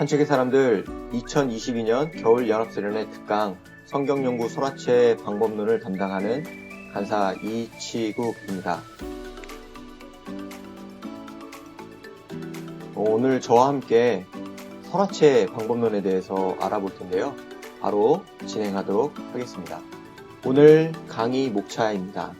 산책의 사람들 2022년 겨울연합수련회 특강 성경연구 설화체 방법론을 담당하는 간사 이치국입니다. 오늘 저와 함께 설화체 방법론에 대해서 알아볼 텐데요. 바로 진행하도록 하겠습니다. 오늘 강의 목차입니다.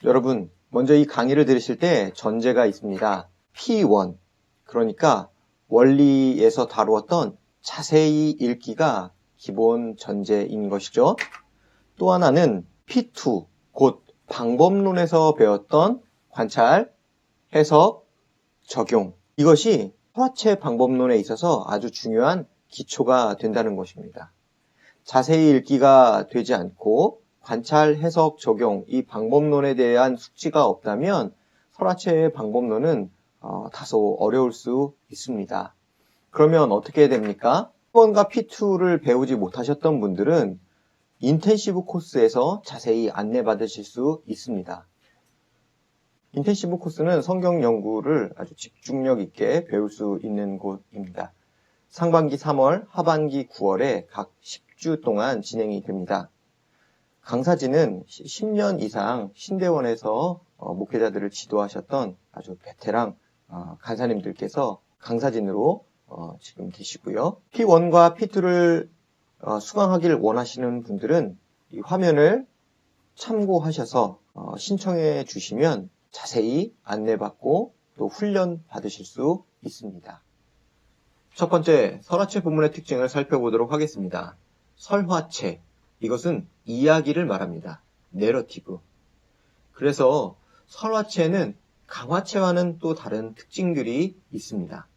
여러분, 먼저 이 강의를 들으실 때 전제가 있습니다. P1, 그러니까 원리에서 다루었던 자세히 읽기가 기본 전제인 것이죠. 또 하나는 P2, 곧 방법론에서 배웠던 관찰, 해석, 적용. 이것이 설화체 방법론에 있어서 아주 중요한 기초가 된다는 것입니다. 자세히 읽기가 되지 않고 관찰, 해석, 적용, 이 방법론에 대한 숙지가 없다면 설화체의 방법론은 다소 어려울 수 있습니다. 그러면 어떻게 됩니까? P1과 P2를 배우지 못하셨던 분들은 인텐시브 코스에서 자세히 안내받으실 수 있습니다. 인텐시브 코스는 성경 연구를 아주 집중력 있게 배울 수 있는 곳입니다. 상반기 3월, 하반기 9월에 각 10주 동안 진행이 됩니다. 강사진은 10년 이상 신대원에서 목회자들을 지도하셨던 아주 베테랑 간사님들께서 강사진으로 지금 계시고요. P1과 P2를 수강하길 원하시는 분들은 이 화면을 참고하셔서 신청해 주시면 자세히 안내받고 또 훈련 받으실 수 있습니다. 첫 번째, 설화체 본문의 특징을 살펴보도록 하겠습니다. 설화체, 이것은 이야기를 말합니다. 내러티브. 그래서 설화체는 강화체와는 또 다른 특징들이 있습니다.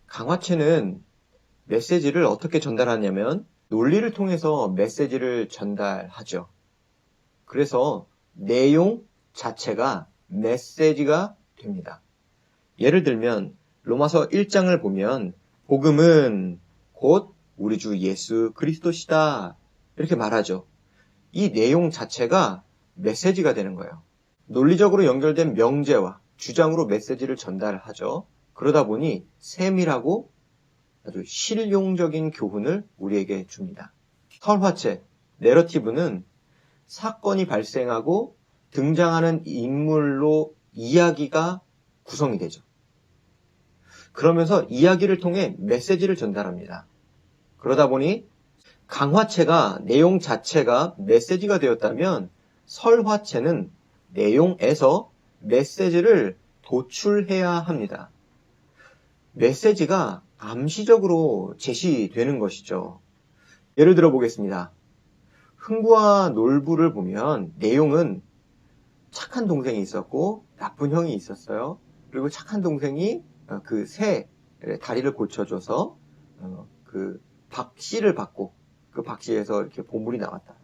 강화체는 메시지를 어떻게 전달하냐면 논리를 통해서 메시지를 전달하죠. 그래서 내용 자체가 메시지가 됩니다. 예를 들면 로마서 1장을 보면 복음은 곧 우리 주 예수 그리스도시다 이렇게 말하죠. 이 내용 자체가 메시지가 되는 거예요. 논리적으로 연결된 명제와 주장으로 메시지를 전달하죠. 그러다 보니 세밀하고 아주 실용적인 교훈을 우리에게 줍니다. 설화체, 내러티브는 사건이 발생하고 등장하는 인물로 이야기가 구성이 되죠. 그러면서 이야기를 통해 메시지를 전달합니다. 그러다 보니 강화체가 내용 자체가 메시지가 되었다면 설화체는 내용에서 메시지를 도출해야 합니다. 메시지가 암시적으로 제시되는 것이죠. 예를 들어 보겠습니다. 흥부와 놀부를 보면 내용은 착한 동생이 있었고 나쁜 형이 있었어요. 그리고 착한 동생이 그 새 다리를 고쳐줘서 그 박씨를 받고 그 박씨에서 이렇게 보물이 나왔다.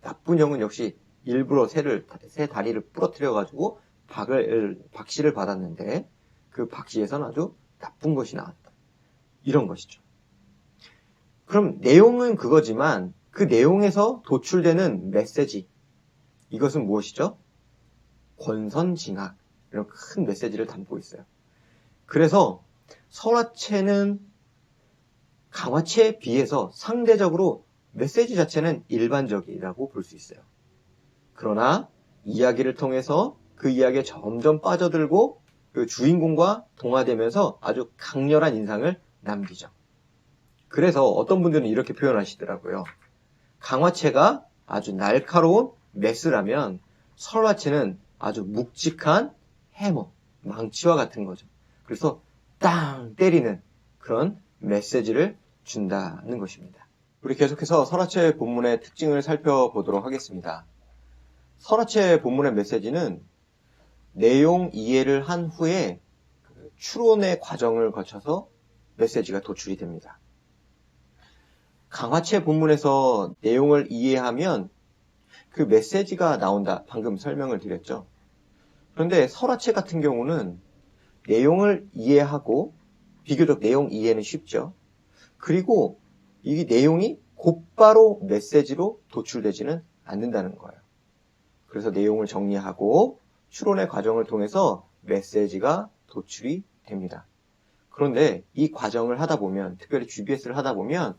나쁜 형은 역시 일부러 새 다리를 부러뜨려가지고 박씨를 받았는데 그 박씨에서는 아주 나쁜 것이 나왔다. 이런 것이죠. 그럼 내용은 그거지만 그 내용에서 도출되는 메시지, 이것은 무엇이죠? 권선징악, 이런 큰 메시지를 담고 있어요. 그래서 설화체는 강화체에 비해서 상대적으로 메시지 자체는 일반적이라고 볼 수 있어요. 그러나 이야기를 통해서 그 이야기에 점점 빠져들고 그 주인공과 동화되면서 아주 강렬한 인상을 남기죠. 그래서 어떤 분들은 이렇게 표현하시더라고요. 강화체가 아주 날카로운 메스라면 설화체는 아주 묵직한 해머, 망치와 같은 거죠. 그래서 땅 때리는 그런 메시지를 준다는 것입니다. 우리 계속해서 설화체 본문의 특징을 살펴보도록 하겠습니다. 설화체 본문의 메시지는 내용 이해를 한 후에 추론의 과정을 거쳐서 메시지가 도출이 됩니다. 강화체 본문에서 내용을 이해하면 그 메시지가 나온다. 방금 설명을 드렸죠. 그런데 설화체 같은 경우는 내용을 이해하고 비교적 내용 이해는 쉽죠. 그리고 이 내용이 곧바로 메시지로 도출되지는 않는다는 거예요. 그래서 내용을 정리하고 추론의 과정을 통해서 메시지가 도출이 됩니다. 그런데 이 과정을 하다 보면, 특별히 GBS를 하다 보면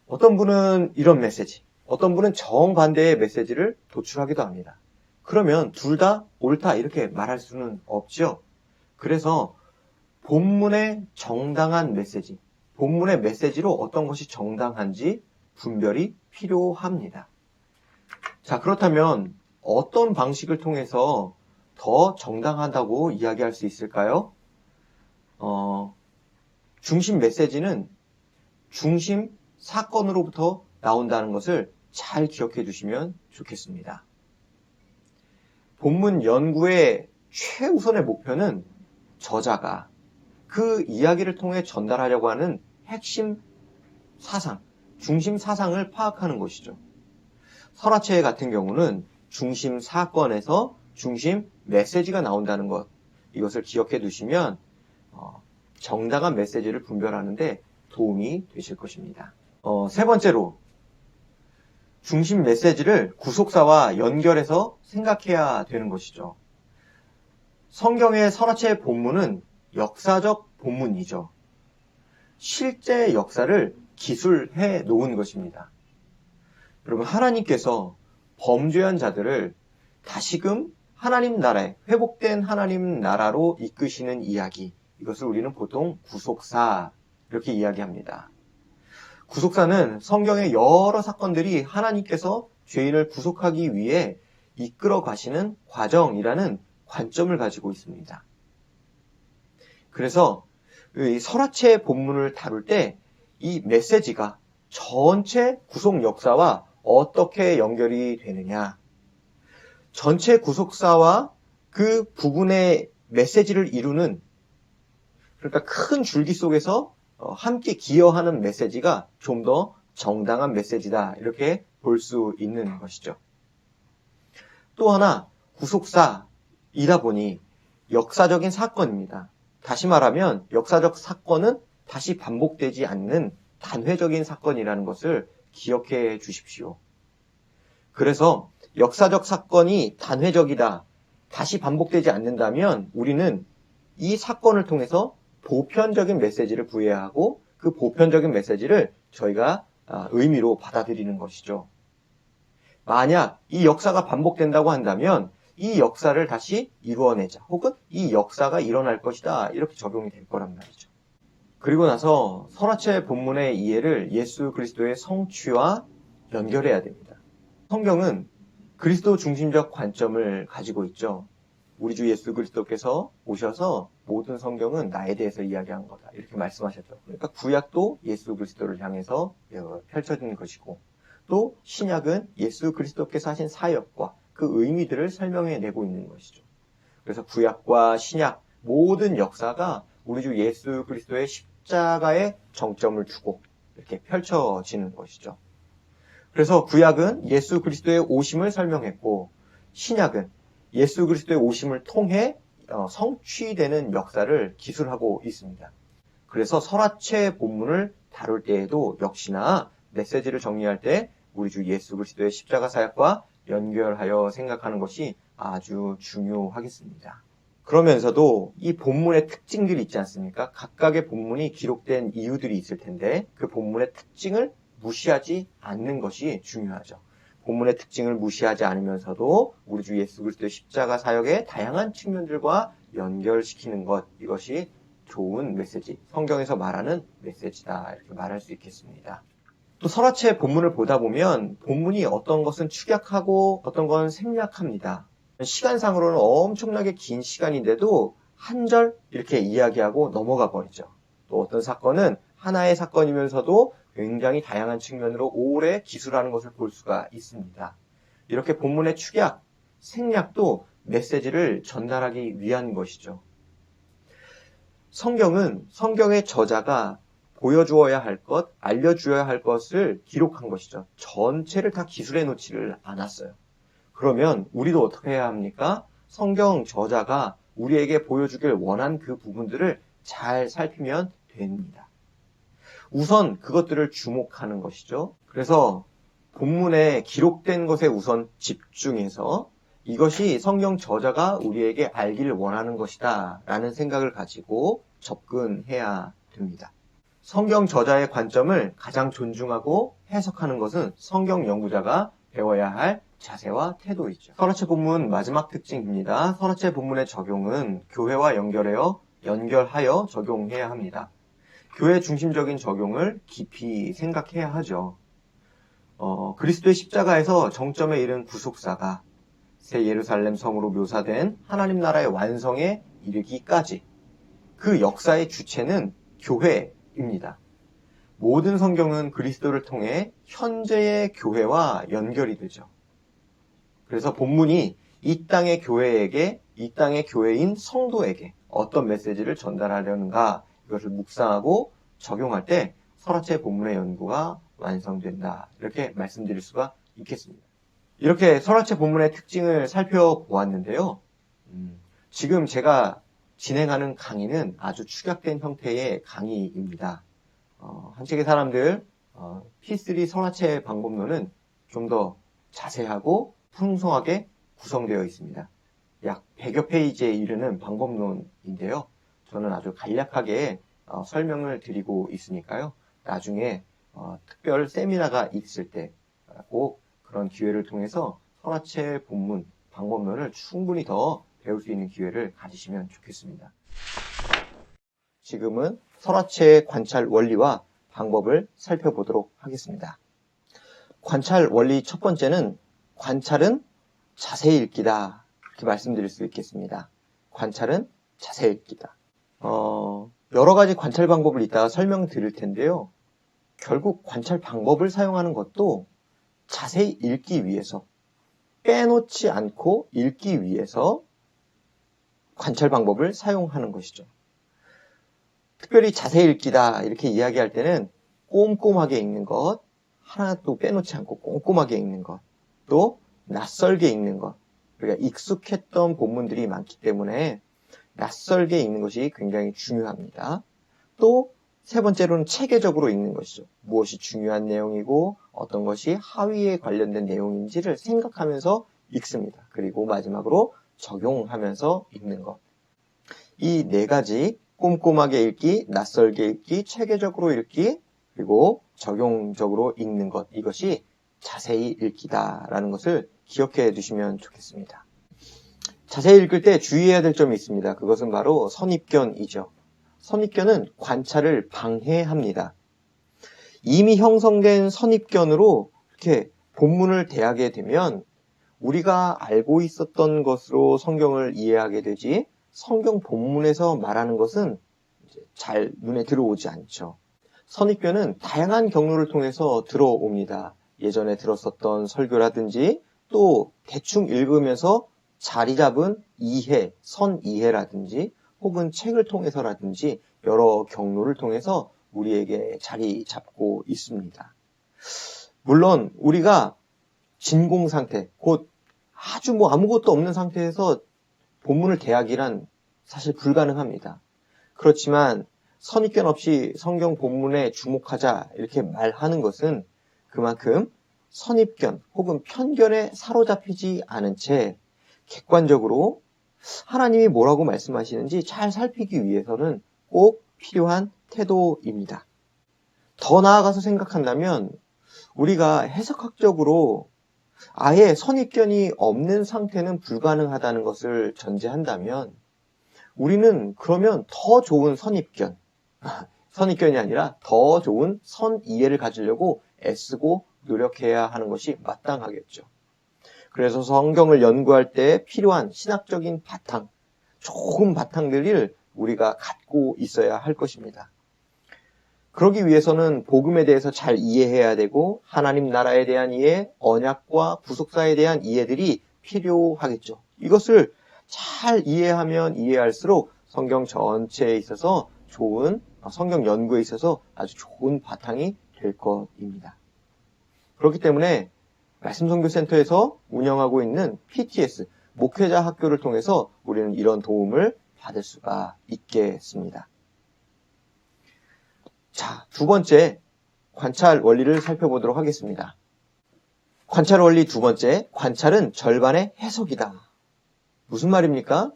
어떤 분은 이런 메시지, 어떤 분은 정반대의 메시지를 도출하기도 합니다. 그러면 둘 다 옳다 이렇게 말할 수는 없죠. 그래서 본문의 정당한 메시지, 본문의 메시지로 어떤 것이 정당한지 분별이 필요합니다. 자, 그렇다면 어떤 방식을 통해서 더 정당하다고 이야기할 수 있을까요? 중심 메시지는 중심 사건으로부터 나온다는 것을 잘 기억해 두시면 좋겠습니다. 본문 연구의 최우선의 목표는 저자가 그 이야기를 통해 전달하려고 하는 핵심 사상, 중심 사상을 파악하는 것이죠. 설화체 같은 경우는 중심 사건에서 중심 메시지가 나온다는 것, 이것을 기억해 두시면 정당한 메시지를 분별하는데 도움이 되실 것입니다. 세 번째로 중심 메시지를 구속사와 연결해서 생각해야 되는 것이죠. 성경의 설화체 본문은 역사적 본문이죠. 실제 역사를 기술해 놓은 것입니다. 여러분, 하나님께서 범죄한 자들을 다시금 하나님 나라에, 회복된 하나님 나라로 이끄시는 이야기, 이것을 우리는 보통 구속사 이렇게 이야기합니다. 구속사는 성경의 여러 사건들이 하나님께서 죄인을 구속하기 위해 이끌어 가시는 과정이라는 관점을 가지고 있습니다. 그래서 이 설화체 본문을 다룰 때 이 메시지가 전체 구속 역사와 어떻게 연결이 되느냐, 전체 구속사와 그 부분의 메시지를 이루는, 그러니까 큰 줄기 속에서 함께 기여하는 메시지가 좀 더 정당한 메시지다, 이렇게 볼 수 있는 것이죠. 또 하나, 구속사이다 보니 역사적인 사건입니다. 다시 말하면 역사적 사건은 다시 반복되지 않는 단회적인 사건이라는 것을 기억해 주십시오. 그래서 역사적 사건이 단회적이다, 다시 반복되지 않는다면 우리는 이 사건을 통해서 보편적인 메시지를 부여해야 하고 그 보편적인 메시지를 저희가 의미로 받아들이는 것이죠. 만약 이 역사가 반복된다고 한다면 이 역사를 다시 이루어내자, 혹은 이 역사가 일어날 것이다, 이렇게 적용이 될 거란 말이죠. 그리고 나서 설화체 본문의 이해를 예수 그리스도의 성취와 연결해야 됩니다. 성경은 그리스도 중심적 관점을 가지고 있죠. 우리 주 예수 그리스도께서 오셔서 모든 성경은 나에 대해서 이야기한 거다, 이렇게 말씀하셨죠. 그러니까 구약도 예수 그리스도를 향해서 펼쳐진 것이고, 또 신약은 예수 그리스도께서 하신 사역과 그 의미들을 설명해내고 있는 것이죠. 그래서 구약과 신약 모든 역사가 우리 주 예수 그리스도의 십자가에 정점을 두고 이렇게 펼쳐지는 것이죠. 그래서 구약은 예수 그리스도의 오심을 설명했고, 신약은 예수 그리스도의 오심을 통해 성취되는 역사를 기술하고 있습니다. 그래서 설화체 본문을 다룰 때에도 역시나 메시지를 정리할 때 우리 주 예수 그리스도의 십자가 사역과 연결하여 생각하는 것이 아주 중요하겠습니다. 그러면서도 이 본문의 특징들이 있지 않습니까? 각각의 본문이 기록된 이유들이 있을 텐데 그 본문의 특징을 무시하지 않는 것이 중요하죠. 본문의 특징을 무시하지 않으면서도 우리 주 예수 그리스도의 십자가 사역의 다양한 측면들과 연결시키는 것, 이것이 좋은 메시지, 성경에서 말하는 메시지다, 이렇게 말할 수 있겠습니다. 또 설화체 본문을 보다 보면 본문이 어떤 것은 축약하고 어떤 건 생략합니다. 시간상으로는 엄청나게 긴 시간인데도 한 절 이렇게 이야기하고 넘어가 버리죠. 또 어떤 사건은 하나의 사건이면서도 굉장히 다양한 측면으로 오래 기술하는 것을 볼 수가 있습니다. 이렇게 본문의 축약, 생략도 메시지를 전달하기 위한 것이죠. 성경은 성경의 저자가 보여주어야 할 것, 알려주어야 할 것을 기록한 것이죠. 전체를 다 기술해 놓지를 않았어요. 그러면 우리도 어떻게 해야 합니까? 성경 저자가 우리에게 보여주길 원한 그 부분들을 잘 살피면 됩니다. 우선 그것들을 주목하는 것이죠. 그래서 본문에 기록된 것에 우선 집중해서 이것이 성경 저자가 우리에게 알기를 원하는 것이다 라는 생각을 가지고 접근해야 됩니다. 성경 저자의 관점을 가장 존중하고 해석하는 것은 성경 연구자가 배워야 할 자세와 태도이죠. 설화체 본문 마지막 특징입니다. 설화체 본문의 적용은 교회와 연결하여 적용해야 합니다. 교회 중심적인 적용을 깊이 생각해야 하죠. 그리스도의 십자가에서 정점에 이른 구속사가 새 예루살렘 성으로 묘사된 하나님 나라의 완성에 이르기까지 그 역사의 주체는 교회입니다. 모든 성경은 그리스도를 통해 현재의 교회와 연결이 되죠. 그래서 본문이 이 땅의 교회인 성도에게 어떤 메시지를 전달하려는가 이것을 묵상하고 적용할 때 설화체 본문의 연구가 완성된다. 이렇게 말씀드릴 수가 있겠습니다. 이렇게 설화체 본문의 특징을 살펴보았는데요. 지금 제가 진행하는 강의는 아주 축약된 형태의 강의입니다. 한책의 사람들 P3 설화체 방법론은 좀 더 자세하고 풍성하게 구성되어 있습니다. 약 100여 페이지에 이르는 방법론인데요. 저는 아주 간략하게 설명을 드리고 있으니까요. 나중에 특별 세미나가 있을 때 꼭 그런 기회를 통해서 설화체 본문 방법론을 충분히 더 배울 수 있는 기회를 가지시면 좋겠습니다. 지금은 설화체의 관찰 원리와 방법을 살펴보도록 하겠습니다. 관찰 원리 첫 번째는 관찰은 자세히 읽기다. 이렇게 말씀드릴 수 있겠습니다. 관찰은 자세히 읽기다. 여러 가지 관찰 방법을 이따가 설명드릴 텐데요. 결국 관찰 방법을 사용하는 것도 자세히 읽기 위해서, 빼놓지 않고 읽기 위해서 관찰 방법을 사용하는 것이죠. 특별히 자세히 읽기다 이렇게 이야기할 때는 꼼꼼하게 읽는 것, 하나도 빼놓지 않고 꼼꼼하게 읽는 것, 또 낯설게 읽는 것, 우리가 익숙했던 본문들이 많기 때문에 낯설게 읽는 것이 굉장히 중요합니다. 또 세 번째로는 체계적으로 읽는 것이죠. 무엇이 중요한 내용이고 어떤 것이 하위에 관련된 내용인지를 생각하면서 읽습니다. 그리고 마지막으로 적용하면서 읽는 것. 이 네 가지 꼼꼼하게 읽기, 낯설게 읽기, 체계적으로 읽기, 그리고 적용적으로 읽는 것. 이것이 자세히 읽기다라는 것을 기억해 두시면 좋겠습니다. 자세히 읽을 때 주의해야 될 점이 있습니다. 그것은 바로 선입견이죠. 선입견은 관찰을 방해합니다. 이미 형성된 선입견으로 이렇게 본문을 대하게 되면 우리가 알고 있었던 것으로 성경을 이해하게 되지 성경 본문에서 말하는 것은 잘 눈에 들어오지 않죠. 선입견은 다양한 경로를 통해서 들어옵니다. 예전에 들었었던 설교라든지 또 대충 읽으면서 자리 잡은 이해, 선이해라든지 혹은 책을 통해서라든지 여러 경로를 통해서 우리에게 자리 잡고 있습니다. 물론 우리가 진공 상태, 곧 아주 아무것도 없는 상태에서 본문을 대하기란 사실 불가능합니다. 그렇지만 선입견 없이 성경 본문에 주목하자 이렇게 말하는 것은 그만큼 선입견 혹은 편견에 사로잡히지 않은 채 객관적으로 하나님이 뭐라고 말씀하시는지 잘 살피기 위해서는 꼭 필요한 태도입니다. 더 나아가서 생각한다면 우리가 해석학적으로 아예 선입견이 없는 상태는 불가능하다는 것을 전제한다면 우리는 그러면 더 좋은 선입견이 아니라 더 좋은 선이해를 가지려고 애쓰고 노력해야 하는 것이 마땅하겠죠. 그래서 성경을 연구할 때 필요한 신학적인 바탕, 좋은 바탕들을 우리가 갖고 있어야 할 것입니다. 그러기 위해서는 복음에 대해서 잘 이해해야 되고 하나님 나라에 대한 이해, 언약과 구속사에 대한 이해들이 필요하겠죠. 이것을 잘 이해하면 이해할수록 성경 전체에 있어서 성경 연구에 있어서 아주 좋은 바탕이 될 것입니다. 그렇기 때문에 말씀선교센터에서 운영하고 있는 PTS, 목회자 학교를 통해서 우리는 이런 도움을 받을 수가 있겠습니다. 자, 두 번째 관찰 원리를 살펴보도록 하겠습니다. 관찰 원리 두 번째, 관찰은 절반의 해석이다. 무슨 말입니까?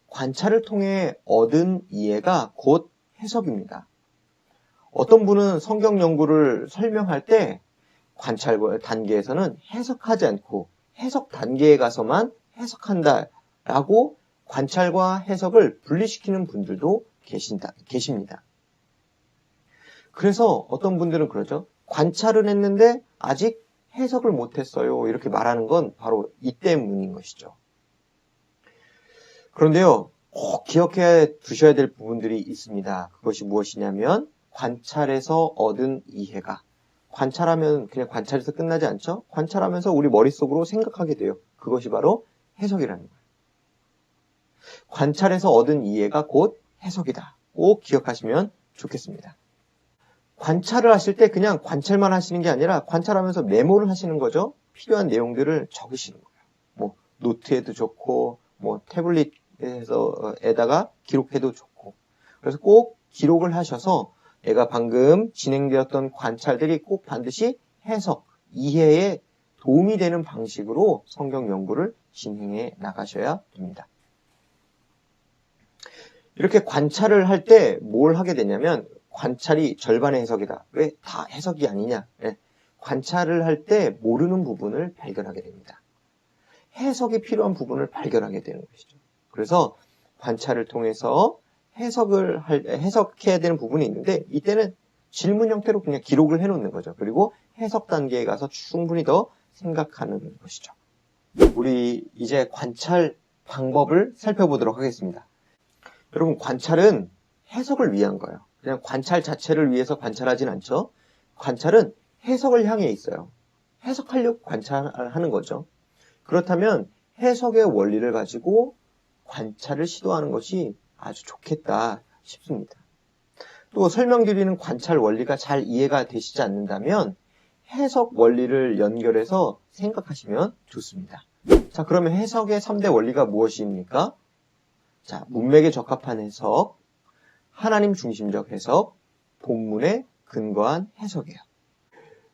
관찰을 통해 얻은 이해가 곧 해석입니다. 어떤 분은 성경 연구를 설명할 때 관찰 단계에서는 해석하지 않고 해석 단계에 가서만 해석한다라고 관찰과 해석을 분리시키는 분들도 계십니다. 그래서 어떤 분들은 그러죠. 관찰은 했는데 아직 해석을 못했어요. 이렇게 말하는 건 바로 이 때문인 것이죠. 그런데요, 꼭 기억해 두셔야 될 부분들이 있습니다. 그것이 무엇이냐면 관찰에서 얻은 이해가, 관찰하면 그냥 관찰에서 끝나지 않죠? 관찰하면서 우리 머릿속으로 생각하게 돼요. 그것이 바로 해석이라는 거예요. 관찰에서 얻은 이해가 곧 해석이다. 꼭 기억하시면 좋겠습니다. 관찰을 하실 때 그냥 관찰만 하시는 게 아니라 관찰하면서 메모를 하시는 거죠. 필요한 내용들을 적으시는 거예요. 뭐 노트에도 좋고 뭐 태블릿에다가 기록해도 좋고. 그래서 꼭 기록을 하셔서 내가 방금 진행되었던 관찰들이 꼭 반드시 해석, 이해에 도움이 되는 방식으로 성경 연구를 진행해 나가셔야 됩니다. 이렇게 관찰을 할 때 뭘 하게 되냐면 관찰이 절반의 해석이다. 왜 다 해석이 아니냐? 네. 관찰을 할 때 모르는 부분을 발견하게 됩니다. 해석이 필요한 부분을 발견하게 되는 것이죠. 그래서 관찰을 통해서 해석해야 되는 부분이 있는데 이때는 질문 형태로 그냥 기록을 해놓는 거죠. 그리고 해석 단계에 가서 충분히 더 생각하는 것이죠. 우리 이제 관찰 방법을 살펴보도록 하겠습니다. 여러분, 관찰은 해석을 위한 거예요. 그냥 관찰 자체를 위해서 관찰하진 않죠. 관찰은 해석을 향해 있어요. 해석하려고 관찰하는 거죠. 그렇다면 해석의 원리를 가지고 관찰을 시도하는 것이 아주 좋겠다 싶습니다. 또 설명드리는 관찰 원리가 잘 이해가 되시지 않는다면 해석 원리를 연결해서 생각하시면 좋습니다. 자, 그러면 해석의 3대 원리가 무엇입니까? 자, 문맥에 적합한 해석, 하나님 중심적 해석, 본문에 근거한 해석이에요.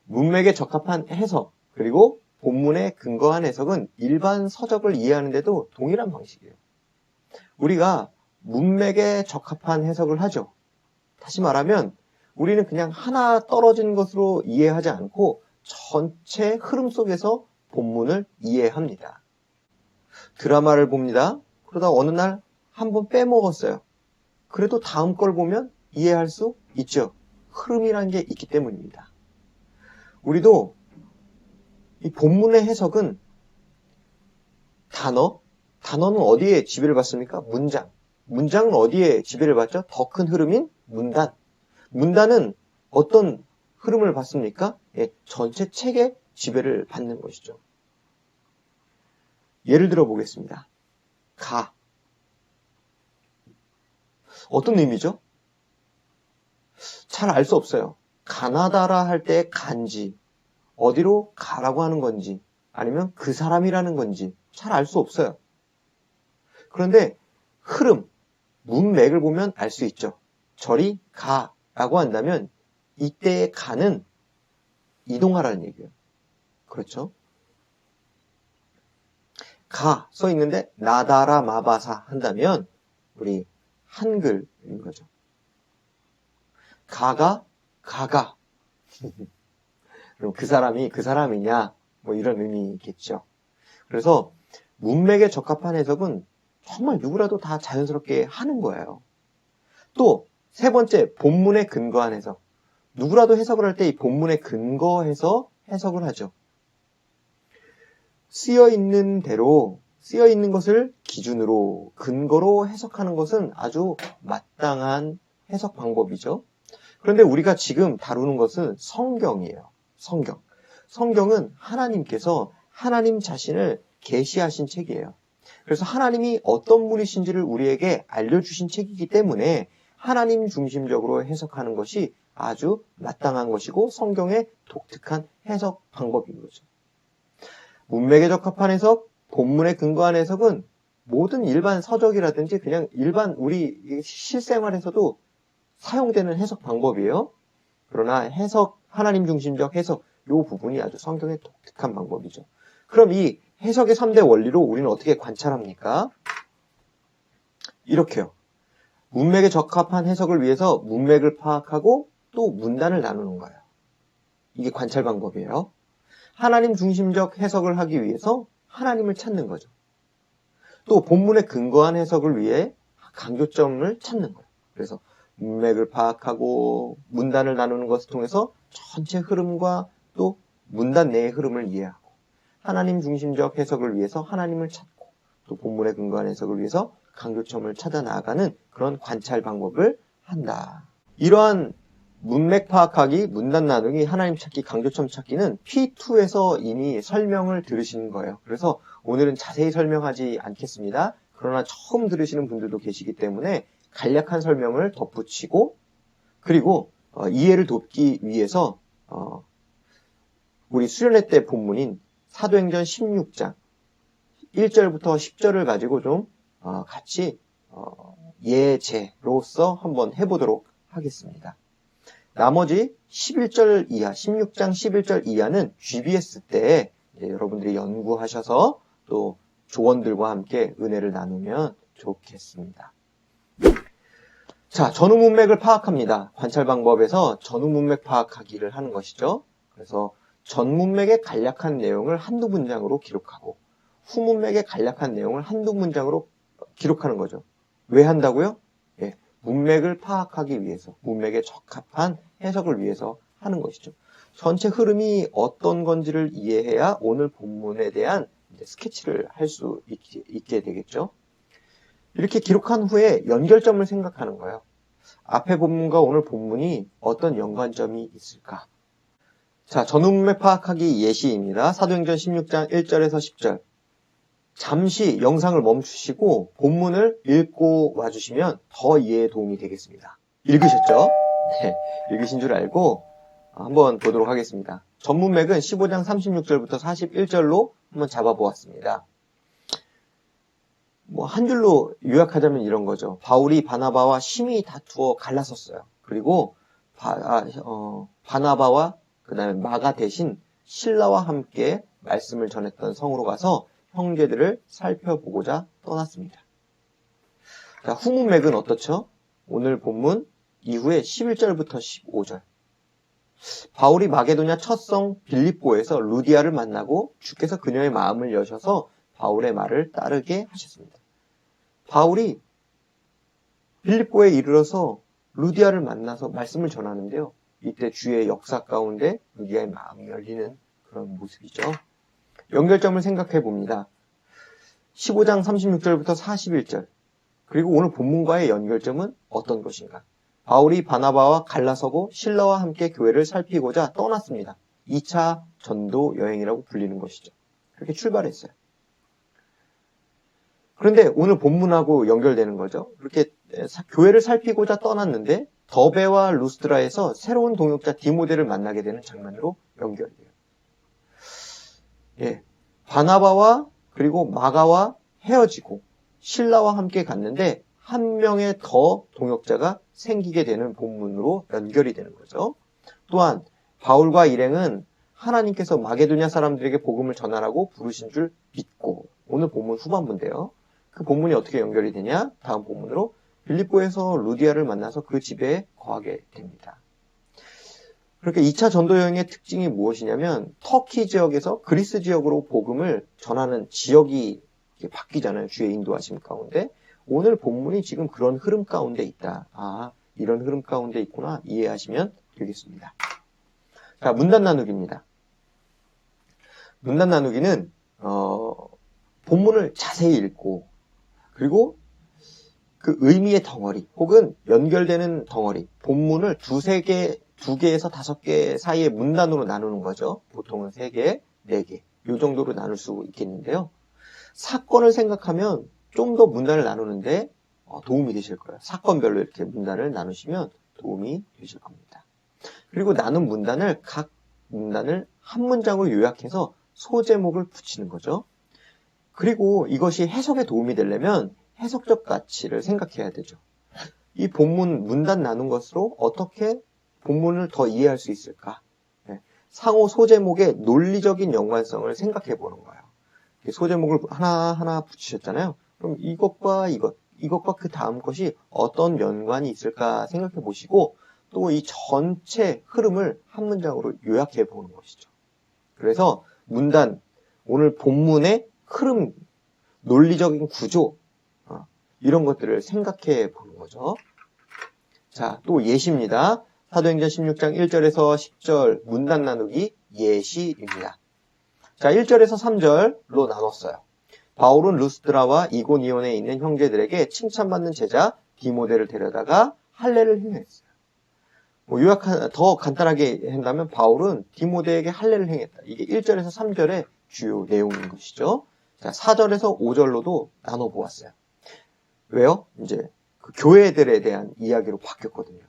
문맥에 적합한 해석, 그리고 본문에 근거한 해석은 일반 서적을 이해하는 데도 동일한 방식이에요. 우리가 문맥에 적합한 해석을 하죠. 다시 말하면 우리는 그냥 하나 떨어진 것으로 이해하지 않고 전체 흐름 속에서 본문을 이해합니다. 드라마를 봅니다. 그러다 어느 날 한 번 빼먹었어요. 그래도 다음 걸 보면 이해할 수 있죠. 흐름이라는 게 있기 때문입니다. 우리도 이 본문의 해석은 단어는 어디에 지배를 받습니까? 문장은 어디에 지배를 받죠? 더 큰 흐름인 문단은 어떤 흐름을 받습니까? 예, 전체 책의 지배를 받는 것이죠. 예를 들어 보겠습니다. 어떤 의미죠? 잘 알 수 없어요. 가나다라 할 때 간지, 어디로 가라고 하는 건지, 아니면 그 사람이라는 건지 잘 알 수 없어요. 그런데 흐름, 문맥을 보면 알 수 있죠. 저리 가라고 한다면 이때의 가는 이동하라는 얘기예요. 그렇죠? 가 써 있는데 나다라 마바사 한다면 우리 한글인 거죠. 가가 그럼 그 사람이 그 사람이냐 뭐 이런 의미겠죠. 그래서 문맥에 적합한 해석은 정말 누구라도 다 자연스럽게 하는 거예요. 또 세 번째, 본문에 근거한 해석. 누구라도 해석을 할 때 이 본문에 근거해서 해석을 하죠. 쓰여있는 대로, 쓰여있는 것을 기준으로, 근거로 해석하는 것은 아주 마땅한 해석 방법이죠. 그런데 우리가 지금 다루는 것은 성경이에요. 성경은 하나님께서 하나님 자신을 계시하신 책이에요. 그래서 하나님이 어떤 분이신지를 우리에게 알려주신 책이기 때문에 하나님 중심적으로 해석하는 것이 아주 마땅한 것이고 성경의 독특한 해석 방법인 거죠. 문맥에 적합한 해석, 본문에 근거한 해석은 모든 일반 서적이라든지 그냥 일반 우리 실생활에서도 사용되는 해석 방법이에요. 그러나 하나님 중심적 해석, 부분이 아주 성경의 독특한 방법이죠. 그럼 이 해석의 3대 원리로 우리는 어떻게 관찰합니까? 이렇게요. 문맥에 적합한 해석을 위해서 문맥을 파악하고 또 문단을 나누는 거예요. 이게 관찰 방법이에요. 하나님 중심적 해석을 하기 위해서 하나님을 찾는 거죠. 또 본문에 근거한 해석을 위해 강조점을 찾는 거예요. 그래서 문맥을 파악하고 문단을 나누는 것을 통해서 전체 흐름과 또 문단 내의 흐름을 이해하고 하나님 중심적 해석을 위해서 하나님을 찾고 또 본문에 근거한 해석을 위해서 강조점을 찾아 나아가는 그런 관찰 방법을 한다. 이러한 문맥 파악하기, 문단 나누기, 하나님 찾기, 강조점 찾기는 P2에서 이미 설명을 들으신 거예요. 그래서 오늘은 자세히 설명하지 않겠습니다. 그러나 처음 들으시는 분들도 계시기 때문에 간략한 설명을 덧붙이고 그리고 이해를 돕기 위해서 우리 수련회 때 본문인 사도행전 16장 1절부터 10절을 가지고 좀 같이 예제로서 한번 해보도록 하겠습니다. 나머지 11절 이하, 16장 11절 이하는 GBS 때 여러분들이 연구하셔서 또 조원들과 함께 은혜를 나누면 좋겠습니다. 자, 전후 문맥을 파악합니다. 관찰 방법에서 전후 문맥 파악하기를 하는 것이죠. 그래서 전 문맥의 간략한 내용을 한두 문장으로 기록하고 후 문맥의 간략한 내용을 한두 문장으로 기록하는 거죠. 왜 한다고요? 예, 문맥을 파악하기 위해서, 문맥에 적합한 해석을 위해서 하는 것이죠. 전체 흐름이 어떤 건지를 이해해야 오늘 본문에 대한 스케치를 할 수 있게 되겠죠. 이렇게 기록한 후에 연결점을 생각하는 거예요. 앞에 본문과 오늘 본문이 어떤 연관점이 있을까? 자, 전후 문맥 파악하기 예시입니다. 사도행전 16장 1절에서 10절. 잠시 영상을 멈추시고 본문을 읽고 와주시면 더 이해에 도움이 되겠습니다. 읽으셨죠? 네, 읽으신 줄 알고 한번 보도록 하겠습니다. 전문맥은 15장 36절부터 41절로 한번 잡아보았습니다. 한 줄로 요약하자면 이런 거죠. 바울이 바나바와 심히 다투어 갈라섰어요. 그리고 바나바와 그 다음에 마가 대신 실라와 함께 말씀을 전했던 성으로 가서 형제들을 살펴보고자 떠났습니다. 자, 후문맥은 어떻죠? 오늘 본문 이후에 11절부터 15절. 바울이 마게도냐 첫성 빌립보에서 루디아를 만나고 주께서 그녀의 마음을 여셔서 바울의 말을 따르게 하셨습니다. 바울이 빌립보에 이르러서 루디아를 만나서 말씀을 전하는데요. 이때 주의 역사 가운데 루디아의 마음이 열리는 그런 모습이죠. 연결점을 생각해 봅니다. 15장 36절부터 41절. 그리고 오늘 본문과의 연결점은 어떤 것인가? 바울이 바나바와 갈라서고 실라와 함께 교회를 살피고자 떠났습니다. 2차 전도 여행이라고 불리는 것이죠. 그렇게 출발했어요. 그런데 오늘 본문하고 연결되는 거죠. 그렇게 교회를 살피고자 떠났는데 더베와 루스드라에서 새로운 동역자 디모데를 만나게 되는 장면으로 연결돼요. 예, 바나바와 그리고 마가와 헤어지고 실라와 함께 갔는데 한 명의 더 동역자가 생기게 되는 본문으로 연결이 되는 거죠. 또한 바울과 일행은 하나님께서 마게도냐 사람들에게 복음을 전하라고 부르신 줄 믿고 오늘 본문 후반부인데요. 그 본문이 어떻게 연결이 되냐? 다음 본문으로 빌립보에서 루디아를 만나서 그 집에 거하게 됩니다. 그렇게 2차 전도 여행의 특징이 무엇이냐면 터키 지역에서 그리스 지역으로 복음을 전하는 지역이 바뀌잖아요. 주의 인도하심 가운데. 오늘 본문이 지금 그런 흐름 가운데 있다. 아, 이런 흐름 가운데 있구나. 이해하시면 되겠습니다. 자, 문단 나누기입니다. 문단 나누기는 본문을 자세히 읽고 그리고 그 의미의 덩어리 혹은 연결되는 덩어리, 본문을 두 개에서 5개 사이의 문단으로 나누는 거죠. 보통은 3개, 4개 이 정도로 나눌 수 있겠는데요. 사건을 생각하면 좀 더 문단을 나누는데 도움이 되실 거예요. 사건별로 이렇게 문단을 나누시면 도움이 되실 겁니다. 그리고 나눈 문단을 각 문단을 한 문장으로 요약해서 소제목을 붙이는 거죠. 그리고 이것이 해석에 도움이 되려면 해석적 가치를 생각해야 되죠. 이 본문 문단 나눈 것으로 어떻게 본문을 더 이해할 수 있을까? 네. 상호 소제목의 논리적인 연관성을 생각해 보는 거예요. 소제목을 하나하나 붙이셨잖아요. 그럼 이것과 이것과 그 다음 것이 어떤 연관이 있을까 생각해 보시고 또 이 전체 흐름을 한 문장으로 요약해 보는 것이죠. 그래서 문단, 오늘 본문의 흐름, 논리적인 구조, 이런 것들을 생각해 보는 거죠. 자, 또 예시입니다. 사도행전 16장 1절에서 10절 문단 나누기 예시입니다. 자, 1절에서 3절로 나눴어요. 바울은 루스드라와 이고니온에 있는 형제들에게 칭찬받는 제자 디모데를 데려다가 할례를 행했어요. 더 간단하게 한다면 바울은 디모데에게 할례를 행했다. 이게 1절에서 3절의 주요 내용인 것이죠. 자, 4절에서 5절로도 나눠보았어요. 왜요? 이제 그 교회들에 대한 이야기로 바뀌었거든요.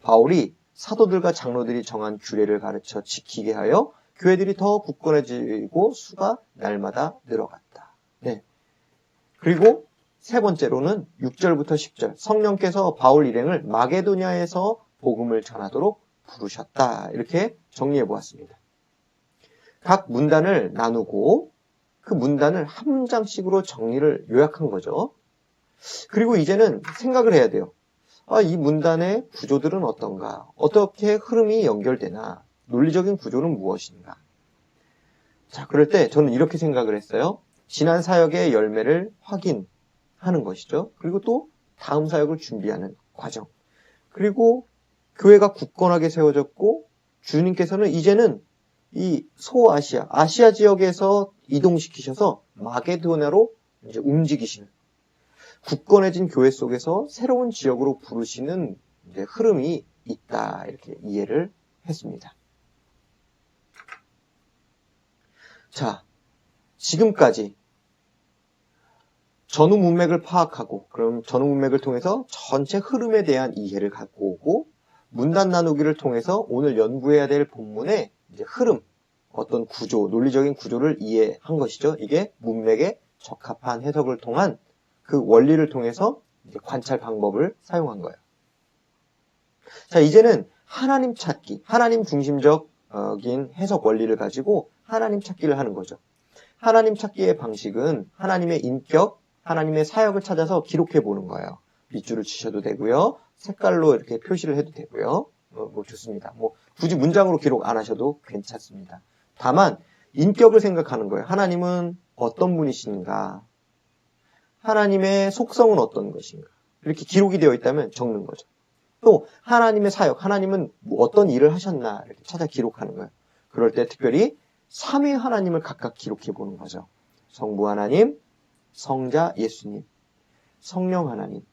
바울이 사도들과 장로들이 정한 규례를 가르쳐 지키게 하여 교회들이 더 굳건해지고 수가 날마다 늘어갔다. 네. 그리고 세 번째로는 6절부터 10절 성령께서 바울 일행을 마게도냐에서 복음을 전하도록 부르셨다. 이렇게 정리해 보았습니다. 각 문단을 나누고 그 문단을 한 문장씩으로 정리를 요약한 거죠. 그리고 이제는 생각을 해야 돼요. 이 문단의 구조들은 어떤가? 어떻게 흐름이 연결되나? 논리적인 구조는 무엇인가? 자, 그럴 때 저는 이렇게 생각을 했어요. 지난 사역의 열매를 확인하는 것이죠. 그리고 또 다음 사역을 준비하는 과정. 그리고 교회가 굳건하게 세워졌고 주님께서는 이제는 이 아시아 지역에서 이동시키셔서 마게도냐로 이제 움직이시는 굳건해진 교회 속에서 새로운 지역으로 부르시는 이제 흐름이 있다. 이렇게 이해를 했습니다. 자, 지금까지 전후 문맥을 파악하고 그럼 전후 문맥을 통해서 전체 흐름에 대한 이해를 갖고 오고 문단 나누기를 통해서 오늘 연구해야 될 본문의 이제 흐름, 어떤 구조, 논리적인 구조를 이해한 것이죠. 이게 문맥에 적합한 해석을 통한 그 원리를 통해서 이제 관찰 방법을 사용한 거예요. 자, 이제는 하나님 찾기, 하나님 중심적인 해석 원리를 가지고 하나님 찾기를 하는 거죠. 하나님 찾기의 방식은 하나님의 인격, 하나님의 사역을 찾아서 기록해 보는 거예요. 밑줄을 치셔도 되고요. 색깔로 이렇게 표시를 해도 되고요. 좋습니다. 굳이 문장으로 기록 안 하셔도 괜찮습니다. 다만 인격을 생각하는 거예요. 하나님은 어떤 분이신가? 하나님의 속성은 어떤 것인가? 이렇게 기록이 되어 있다면 적는 거죠. 또 하나님의 사역, 하나님은 어떤 일을 하셨나 이렇게 찾아 기록하는 거예요. 그럴 때 특별히 삼위 하나님을 각각 기록해 보는 거죠. 성부 하나님, 성자 예수님, 성령 하나님.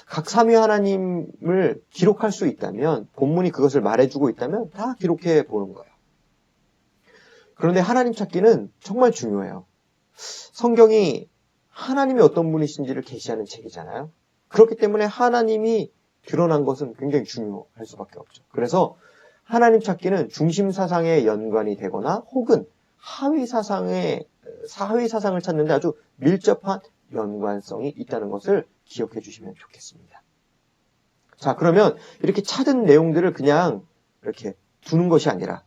각 삼위 하나님을 기록할 수 있다면, 본문이 그것을 말해주고 있다면 다 기록해 보는 거예요. 그런데 하나님 찾기는 정말 중요해요. 성경이 하나님이 어떤 분이신지를 계시하는 책이잖아요. 그렇기 때문에 하나님이 드러난 것은 굉장히 중요할 수밖에 없죠. 그래서 하나님 찾기는 중심 사상에 연관이 되거나 혹은 하위 사상을 찾는데 아주 밀접한 연관성이 있다는 것을 기억해 주시면 좋겠습니다. 자, 그러면 이렇게 찾은 내용들을 그냥 이렇게 두는 것이 아니라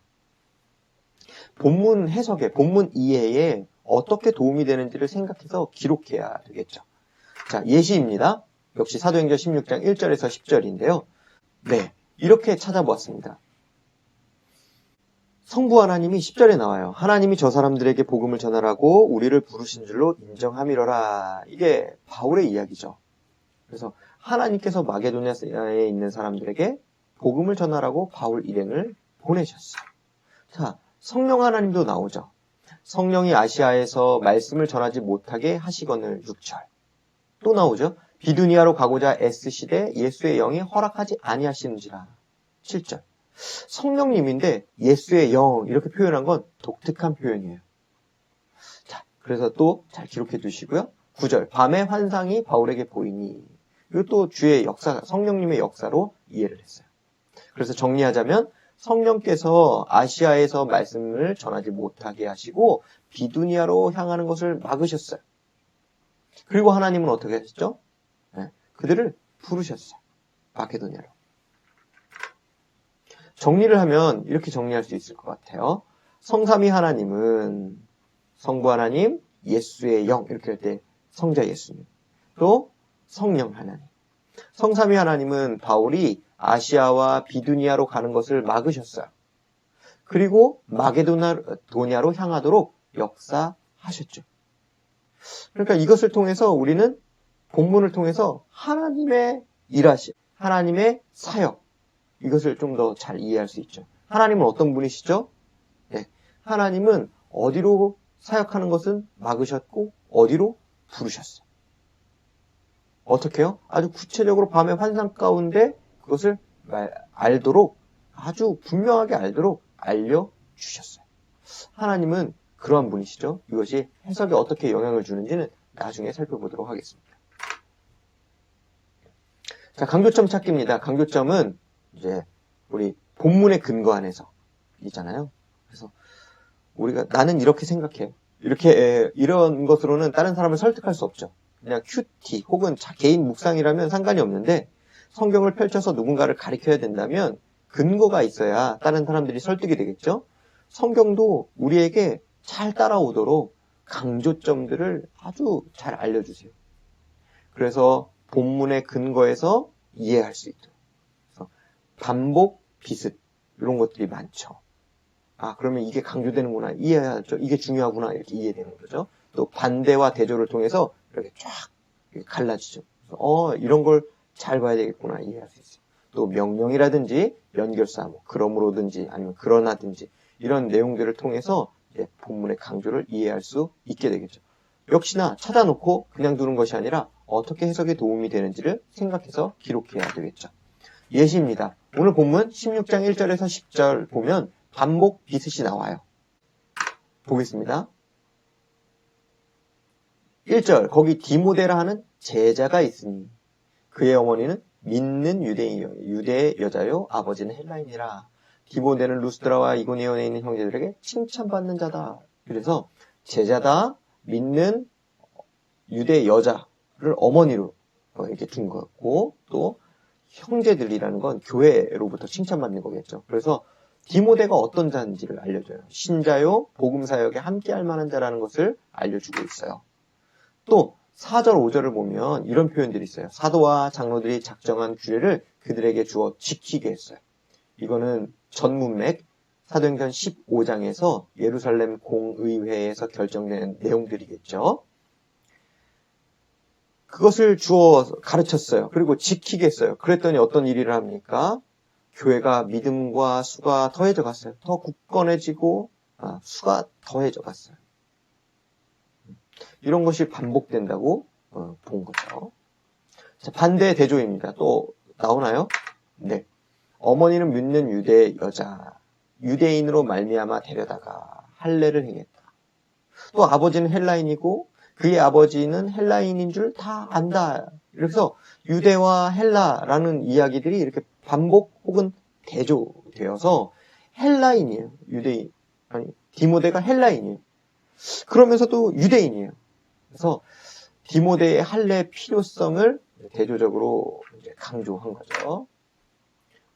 본문 해석에, 본문 이해에 어떻게 도움이 되는지를 생각해서 기록해야 되겠죠. 자, 예시입니다. 역시 사도행전 16장 1절에서 10절인데요. 네, 이렇게 찾아보았습니다. 성부 하나님이 10절에 나와요. 하나님이 저 사람들에게 복음을 전하라고 우리를 부르신 줄로 인정함이러라. 이게 바울의 이야기죠. 그래서 하나님께서 마게도냐에 있는 사람들에게 복음을 전하라고 바울 일행을 보내셨어요. 자, 성령 하나님도 나오죠. 성령이 아시아에서 말씀을 전하지 못하게 하시거늘 6절. 또 나오죠. 비두니아로 가고자 애쓰시되 예수의 영이 허락하지 아니하시는지라 7절. 성령님인데 예수의 영 이렇게 표현한 건 독특한 표현이에요. 자, 그래서 또 잘 기록해 두시고요. 9절. 밤의 환상이 바울에게 보이니. 이것도 주의 역사, 성령님의 역사로 이해를 했어요. 그래서 정리하자면 성령께서 아시아에서 말씀을 전하지 못하게 하시고 비두니아로 향하는 것을 막으셨어요. 그리고 하나님은 어떻게 하셨죠? 네, 그들을 부르셨어요. 마게도냐로. 정리를 하면 이렇게 정리할 수 있을 것 같아요. 성삼위 하나님은 성부 하나님, 예수의 영 이렇게 할 때 성자 예수님, 또 성령 하나님. 성삼위 하나님은 바울이 아시아와 비두니아로 가는 것을 막으셨어요. 그리고 마게도냐로 향하도록 역사하셨죠. 그러니까 이것을 통해서 우리는 본문을 통해서 하나님의 일하심, 하나님의 사역, 이것을 좀 더 잘 이해할 수 있죠. 하나님은 어떤 분이시죠? 네, 하나님은 어디로 사역하는 것은 막으셨고 어디로 부르셨어요. 어떻게요? 아주 구체적으로 밤의 환상 가운데 그것을 알도록, 아주 분명하게 알도록 알려주셨어요. 하나님은 그러한 분이시죠. 이것이 해석에 어떻게 영향을 주는지는 나중에 살펴보도록 하겠습니다. 자, 강조점 찾기입니다. 강조점은 이제 우리 본문의 근거 안에서 이잖아요. 그래서 우리가 나는 이렇게 생각해요. 이런 것으로는 다른 사람을 설득할 수 없죠. 그냥 큐티 혹은 개인 묵상이라면 상관이 없는데 성경을 펼쳐서 누군가를 가르쳐야 된다면 근거가 있어야 다른 사람들이 설득이 되겠죠. 성경도 우리에게 잘 따라오도록 강조점들을 아주 잘 알려주세요. 그래서 본문의 근거에서 이해할 수 있도록. 그래서 반복, 비슷 이런 것들이 많죠. 아, 그러면 이게 강조되는구나, 이해해야죠. 이게 중요하구나, 이렇게 이해되는 거죠. 또 반대와 대조를 통해서 이렇게 쫙 갈라지죠. 이런 걸 잘 봐야 되겠구나, 이해할 수 있어요. 또 명령이라든지 연결사, 뭐 그러므로든지 아니면 그러나든지 이런 내용들을 통해서 이제 본문의 강조를 이해할 수 있게 되겠죠. 역시나 찾아놓고 그냥 두는 것이 아니라 어떻게 해석에 도움이 되는지를 생각해서 기록해야 되겠죠. 예시입니다. 오늘 본문 16장 1절에서 10절 보면 반복 비슷이 나와요. 보겠습니다. 1절, 거기 디모데라 하는 제자가 있으니 그의 어머니는 믿는 유대의 여자요 아버지는 헬라인이라. 디모데는 루스드라와 이고니온에 있는 형제들에게 칭찬받는 자다. 그래서 제자다, 믿는 유대 여자를 어머니로 이렇게 둔 거고, 또 형제들이라는 건 교회로부터 칭찬받는 거겠죠. 그래서 디모데가 어떤 자인지를 알려줘요. 신자요, 복음 사역에 함께할 만한 자라는 것을 알려주고 있어요. 또 4절, 5절을 보면 이런 표현들이 있어요. 사도와 장로들이 작정한 규례를 그들에게 주어 지키게 했어요. 이거는 전문맥 사도행전 15장에서 예루살렘 공의회에서 결정된 내용들이겠죠. 그것을 주어 가르쳤어요. 그리고 지키게 했어요. 그랬더니 어떤 일을 합니까? 교회가 믿음과 수가 더해져 갔어요. 더 굳건해지고 수가 더해져 갔어요. 이런 것이 반복된다고 본 거죠. 자, 반대 대조입니다. 또 나오나요? 네. 어머니는 믿는 유대 여자, 유대인으로 말미암아 데려다가 할례를 행했다. 또 아버지는 헬라인이고 그의 아버지는 헬라인인 줄 다 안다. 그래서 유대와 헬라라는 이야기들이 이렇게 반복 혹은 대조되어서 헬라인이에요. 유대인. 아니, 디모데가 헬라인이에요. 그러면서도 유대인이에요. 그래서 디모데의 할례 필요성을 대조적으로 이제 강조한 거죠.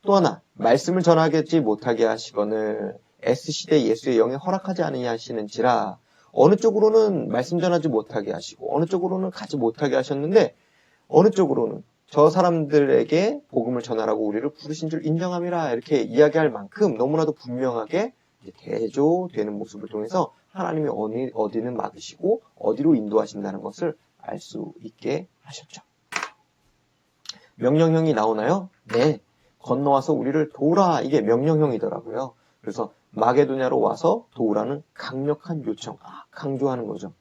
또 하나, 말씀을 전하지 못하게 하시거늘 S시대 예수의 영에 허락하지 않으냐 하시는지라. 어느 쪽으로는 말씀 전하지 못하게 하시고 어느 쪽으로는 가지 못하게 하셨는데 어느 쪽으로는 저 사람들에게 복음을 전하라고 우리를 부르신 줄 인정함이라 이렇게 이야기할 만큼 너무나도 분명하게 대조되는 모습을 통해서 하나님이 어디는 막으시고 어디로 인도하신다는 것을 알 수 있게 하셨죠. 명령형이 나오나요? 네. 건너와서 우리를 도우라, 이게 명령형이더라고요. 그래서 마게도냐로 와서 도우라는 강력한 요청, 강조하는 거죠.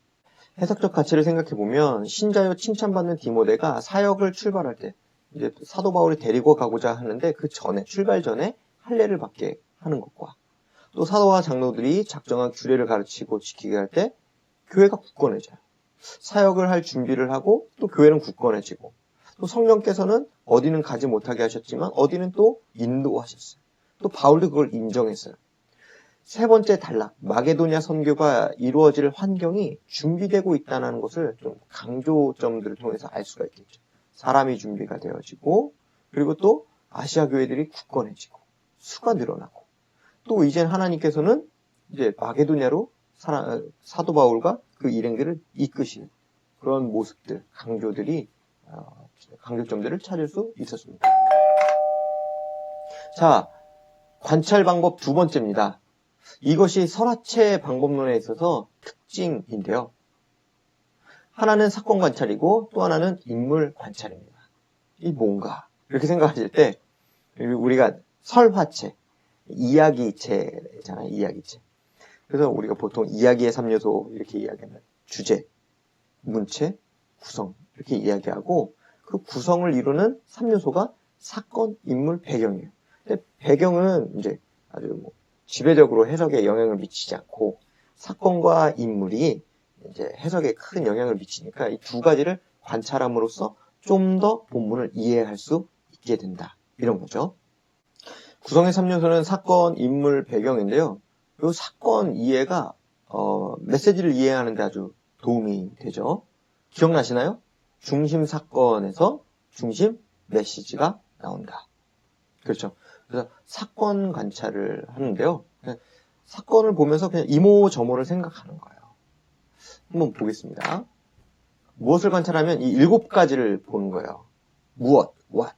해석적 가치를 생각해보면 신자여 칭찬받는 디모데가 사역을 출발할 때 이제 사도 바울이 데리고 가고자 하는데 그 전에, 출발 전에 할례를 받게 하는 것과 또 사도와 장로들이 작정한 규례를 가르치고 지키게 할 때 교회가 굳건해져요. 사역을 할 준비를 하고 또 교회는 굳건해지고 또 성령께서는 어디는 가지 못하게 하셨지만 어디는 또 인도하셨어요. 또 바울도 그걸 인정했어요. 세 번째 단락, 마게도냐 선교가 이루어질 환경이 준비되고 있다는 것을 좀 강조점들을 통해서 알 수가 있겠죠. 사람이 준비가 되어지고 그리고 또 아시아 교회들이 굳건해지고 수가 늘어나고, 또 이제 하나님께서는 이제 마게도냐로 사도 바울과 그 일행들을 이끄시는 그런 모습들, 강조점들을 찾을 수 있었습니다. 자, 관찰 방법 두 번째입니다. 이것이 설화체 방법론에 있어서 특징인데요. 하나는 사건 관찰이고 또 하나는 인물 관찰입니다. 이 뭔가 이렇게 생각하실 때 우리가 설화체, 이야기체잖아요. 이야기체. 그래서 우리가 보통 이야기의 3요소 이렇게 이야기하면 주제, 문체, 구성 이렇게 이야기하고, 그 구성을 이루는 3요소가 사건, 인물, 배경이에요. 근데 배경은 이제 아주 지배적으로 해석에 영향을 미치지 않고, 사건과 인물이 이제 해석에 큰 영향을 미치니까 이 두 가지를 관찰함으로써 좀 더 본문을 이해할 수 있게 된다. 이런 거죠. 구성의 3요소는 사건, 인물, 배경인데요. 이 사건 이해가 메시지를 이해하는 데 아주 도움이 되죠. 기억나시나요? 중심 사건에서 중심 메시지가 나온다. 그렇죠. 그래서 사건 관찰을 하는데요. 사건을 보면서 그냥 이모저모를 생각하는 거예요. 한번 보겠습니다. 무엇을 관찰하면 이 7가지를 보는 거예요. 무엇, what.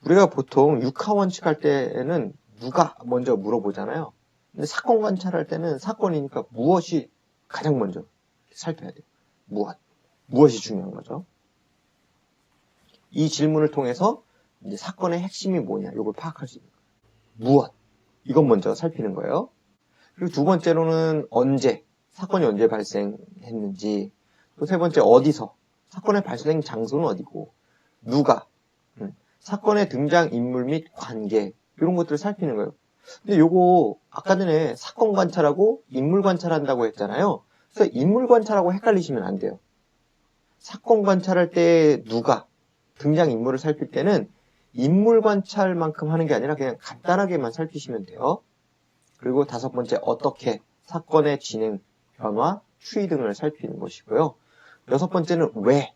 우리가 보통 육하 원칙 할 때는 누가 먼저 물어보잖아요. 근데 사건 관찰할 때는 사건이니까 무엇이 가장 먼저 살펴야 돼요. 무엇이 중요한 거죠. 이 질문을 통해서 이제 사건의 핵심이 뭐냐, 이걸 파악할 수 있는 거예요. 무엇, 이건 먼저 살피는 거예요. 그리고 두 번째로는 언제, 사건이 언제 발생했는지, 또 세 번째 어디서, 사건의 발생 장소는 어디고, 누가, 사건의 등장 인물 및 관계, 이런 것들을 살피는 거예요. 근데 요거 아까 전에 사건 관찰하고 인물 관찰한다고 했잖아요. 그래서 인물 관찰하고 헷갈리시면 안 돼요. 사건 관찰할 때 누가, 등장 인물을 살필 때는 인물 관찰만큼 하는 게 아니라 그냥 간단하게만 살피시면 돼요. 그리고 다섯 번째 어떻게, 사건의 진행, 변화, 추이 등을 살피는 것이고요. 여섯 번째는 왜,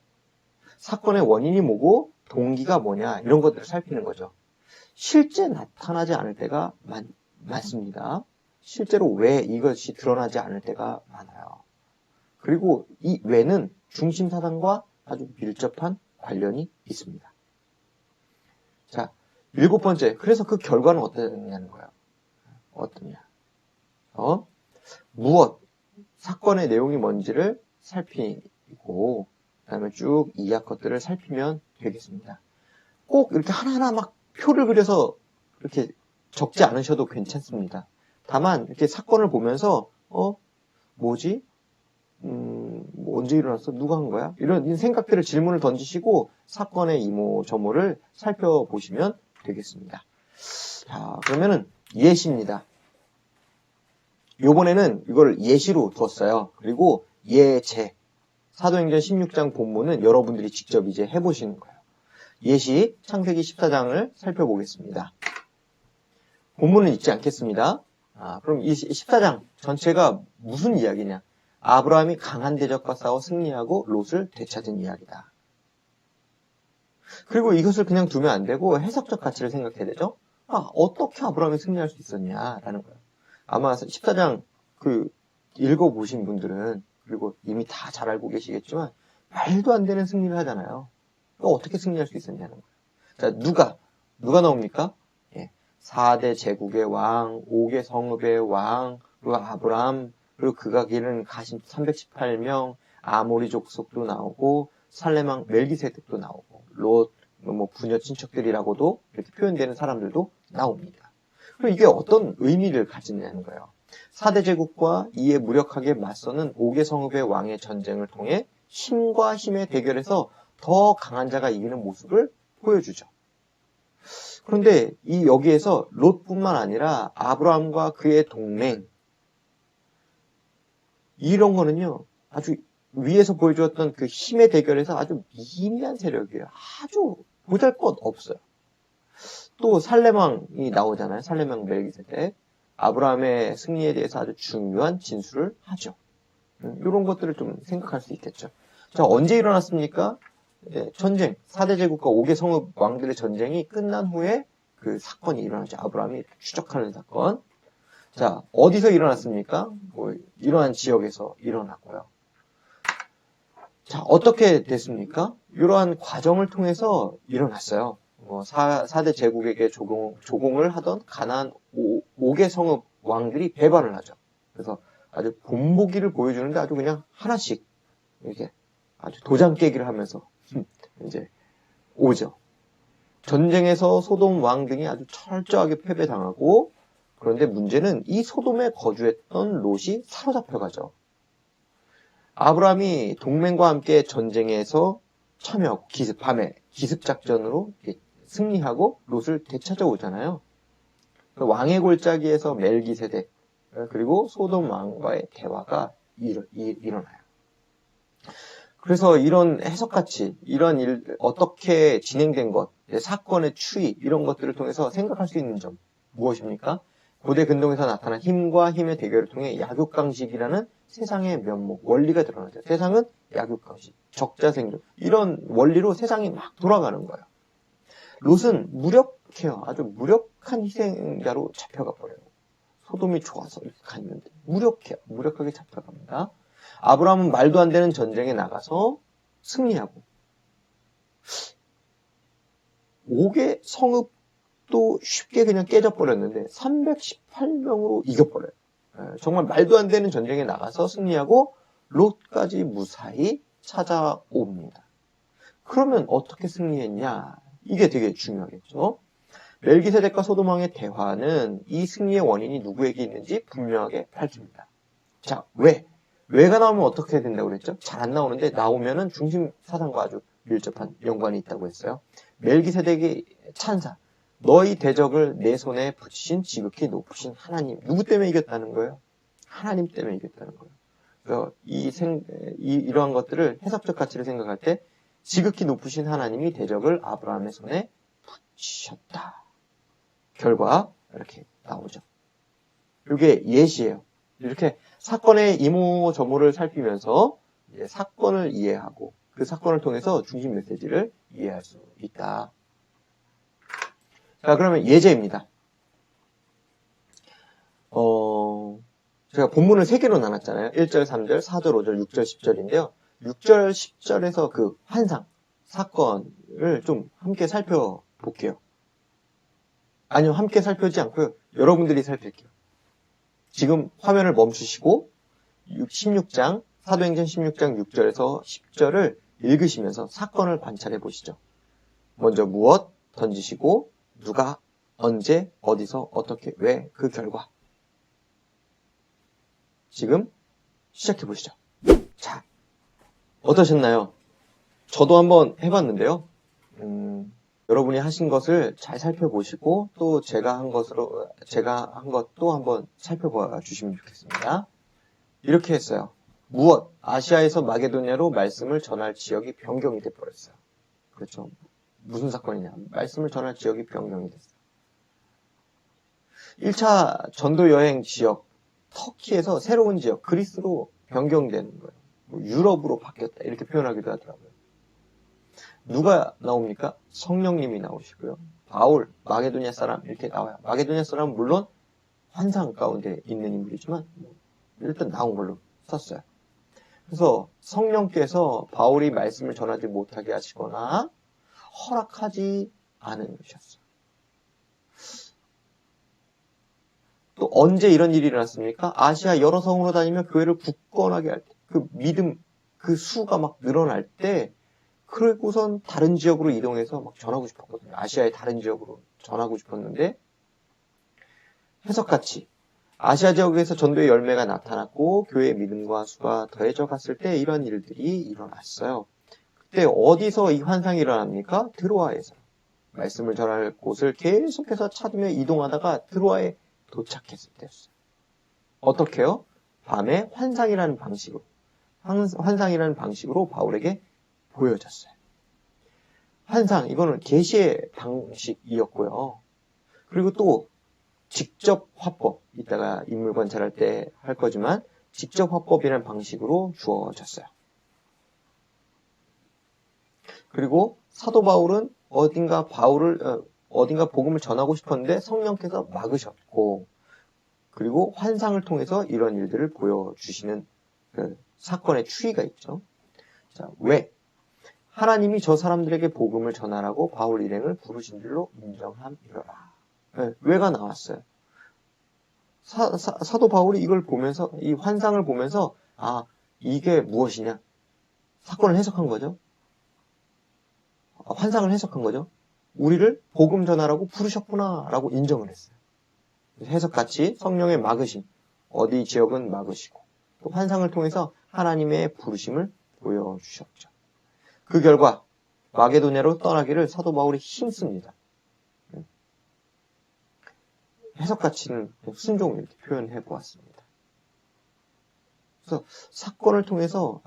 사건의 원인이 뭐고 동기가 뭐냐, 이런 것들을 살피는 거죠. 실제 나타나지 않을 때가 많습니다. 실제로 왜, 이것이 드러나지 않을 때가 많아요. 그리고 이 왜는 중심 사상과 아주 밀접한 관련이 있습니다. 자, 7번째. 그래서 그 결과는 어떠냐는 거예요. 어떠냐. 무엇, 사건의 내용이 뭔지를 살피고, 그 다음에 쭉 이해할 것들을 살피면 되겠습니다. 꼭 이렇게 하나하나 막 표를 그려서 이렇게 적지 않으셔도 괜찮습니다. 다만 이렇게 사건을 보면서 뭐지? 언제 일어났어? 누가 한 거야? 이런 생각들을, 질문을 던지시고 사건의 이모저모를 살펴보시면 되겠습니다. 자, 그러면은 예시입니다. 요번에는 이걸 예시로 뒀어요. 그리고 예제, 사도행전 16장 본문은 여러분들이 직접 이제 해보시는 거예요. 예시, 창세기 14장을 살펴보겠습니다. 본문은 읽지 않겠습니다. 그럼 이 14장 전체가 무슨 이야기냐? 아브라함이 강한 대적과 싸워 승리하고 롯을 되찾은 이야기다. 그리고 이것을 그냥 두면 안 되고 해석적 가치를 생각해야 되죠. 어떻게 아브라함이 승리할 수 있었냐라는 거예요. 아마 14장 읽어보신 분들은, 그리고 이미 다 잘 알고 계시겠지만 말도 안 되는 승리를 하잖아요. 어떻게 승리할 수 있었냐는 거예요. 자, 누가 나옵니까? 4대 제국의 왕, 5개 성읍의 왕, 그리고 아브라함, 그리고 그가 기른 가신 318명, 아모리 족속도 나오고, 살레망 멜기세덱도 나오고, 롯, 부녀 친척들이라고도 이렇게 표현되는 사람들도 나옵니다. 그리고 이게 어떤 의미를 가지냐는 거예요. 4대 제국과 이에 무력하게 맞서는 5개 성읍의 왕의 전쟁을 통해 힘과 힘의 대결에서 더 강한 자가 이기는 모습을 보여주죠. 그런데 여기에서 롯뿐만 아니라 아브라함과 그의 동맹, 이런 거는요, 아주 위에서 보여주었던 그 힘의 대결에서 아주 미미한 세력이에요. 아주 보잘것 없어요. 또 살레망이 나오잖아요. 살레망 멜기세덱. 아브라함의 승리에 대해서 아주 중요한 진술을 하죠. 이런 것들을 좀 생각할 수 있겠죠. 자, 언제 일어났습니까? 전쟁, 4대 제국과 5개 성읍 왕들의 전쟁이 끝난 후에 그 사건이 일어나죠. 아브라함이 추적하는 사건. 자, 어디서 일어났습니까? 뭐 이러한 지역에서 일어났고요. 자, 어떻게 됐습니까? 이러한 과정을 통해서 일어났어요. 4대 제국에게 조공을 하던 가나안 5개 성읍 왕들이 배반을 하죠. 그래서 아주 본보기를 보여주는데 아주 그냥 하나씩 이렇게 아주 도장 깨기를 하면서 이제 오죠. 전쟁에서 소돔 왕 등이 아주 철저하게 패배당하고, 그런데 문제는 이 소돔에 거주했던 롯이 사로잡혀가죠. 아브라함이 동맹과 함께 전쟁에서 참여하고 밤에 기습작전으로 승리하고 롯을 되찾아오잖아요. 왕의 골짜기에서 멜기세덱 그리고 소돔 왕과의 대화가 일어나요. 그래서 이런 해석같이 이런 일 어떻게 진행된 것, 사건의 추이 이런 것들을 통해서 생각할 수 있는 점 무엇입니까? 고대 근동에서 나타난 힘과 힘의 대결을 통해 약육강식이라는 세상의 면목, 원리가 드러나죠. 세상은 약육강식, 적자생존 이런 원리로 세상이 막 돌아가는 거예요. 롯은 무력해요. 아주 무력한 희생자로 잡혀가 버려요. 소돔이 좋아서 이렇게 갔는데 무력하게 잡혀갑니다. 아브라함은 말도 안 되는 전쟁에 나가서 승리하고 5개 성읍도 쉽게 그냥 깨져버렸는데 318명으로 이겨버려요. 정말 말도 안 되는 전쟁에 나가서 승리하고 롯까지 무사히 찾아옵니다. 그러면 어떻게 승리했냐? 이게 되게 중요하겠죠. 멜기세덱과 소돔 왕의 대화는 이 승리의 원인이 누구에게 있는지 분명하게 밝힙니다. 자, 왜가 나오면 어떻게 된다고 그랬죠? 잘 안 나오는데 나오면은 중심 사상과 아주 밀접한 연관이 있다고 했어요. 멜기세덱의 찬사, 너희 대적을 내 손에 붙이신 지극히 높으신 하나님. 누구 때문에 이겼다는 거예요? 하나님 때문에 이겼다는 거예요. 그래서 이러한 것들을 해석적 가치를 생각할 때 지극히 높으신 하나님이 대적을 아브라함의 손에 붙이셨다. 결과 이렇게 나오죠. 이게 예시예요. 이렇게 사건의 이모저모를 살피면서 사건을 이해하고 그 사건을 통해서 중심 메시지를 이해할 수 있다. 자, 그러면 예제입니다. 제가 본문을 3개로 나눴잖아요. 1절, 3절, 4절, 5절, 6절, 10절인데요. 6절, 10절에서 그 환상, 사건을 좀 함께 살펴볼게요. 아니요, 함께 살펴지 않고요. 여러분들이 살필게요. 지금 화면을 멈추시고 16장, 사도행전 16장 6절에서 10절을 읽으시면서 사건을 관찰해 보시죠. 먼저 무엇 던지시고 누가 언제 어디서 어떻게 왜 그 결과. 지금 시작해 보시죠. 자, 어떠셨나요? 저도 한번 해봤는데요. 여러분이 하신 것을 잘 살펴보시고 또 제가 한 것도 한번 살펴봐 주시면 좋겠습니다. 이렇게 했어요. 무엇? 아시아에서 마게도냐로 말씀을 전할 지역이 변경이 돼버렸어요. 그렇죠. 무슨 사건이냐? 말씀을 전할 지역이 변경이 됐어요. 1차 전도 여행 지역, 터키에서 새로운 지역, 그리스로 변경되는 거예요. 유럽으로 바뀌었다. 이렇게 표현하기도 하더라고요. 누가 나옵니까? 성령님이 나오시고요. 바울, 마게도냐 사람 이렇게 나와요. 마게도냐 사람은 물론 환상 가운데 있는 인물이지만 일단 나온 걸로 썼어요. 그래서 성령께서 바울이 말씀을 전하지 못하게 하시거나 허락하지 않으셨어요. 또 언제 이런 일이 일어났습니까? 아시아 여러 성으로 다니며 교회를 굳건하게 할 때, 그 믿음, 그 수가 막 늘어날 때, 그리고선 다른 지역으로 이동해서 막 전하고 싶었거든요. 아시아의 다른 지역으로 전하고 싶었는데, 해석같이 아시아 지역에서 전도의 열매가 나타났고 교회의 믿음과 수가 더해져 갔을 때 이런 일들이 일어났어요. 그때 어디서 이 환상이 일어납니까? 드로아에서. 말씀을 전할 곳을 계속해서 찾으며 이동하다가 드로아에 도착했을 때였어요. 어떻게요? 밤에 환상이라는 방식으로 바울에게 보여졌어요. 환상, 이거는 계시의 방식이었고요. 그리고 또 직접 화법, 이따가 인물 관찰할 때 할 거지만 직접 화법이라는 방식으로 주어졌어요. 그리고 사도 바울은 어딘가 복음을 전하고 싶었는데 성령께서 막으셨고, 그리고 환상을 통해서 이런 일들을 보여주시는 그 사건의 추이가 있죠. 자, 왜? 하나님이 저 사람들에게 복음을 전하라고 바울 일행을 부르신 줄로 인정함이러라. 네, 왜가 나왔어요. 사도 바울이 이걸 보면서, 이 환상을 보면서, 아, 이게 무엇이냐? 사건을 해석한 거죠. 환상을 해석한 거죠. 우리를 복음 전하라고 부르셨구나라고 인정을 했어요. 해석같이 성령의 막으심, 어디 지역은 막으시고, 또 환상을 통해서 하나님의 부르심을 보여주셨죠. 그 결과 마게도냐로 떠나기를 사도 바울이 힘씁니다. 해석가치는 순종을 이렇게 표현해 보았습니다. 그래서 사건을 통해서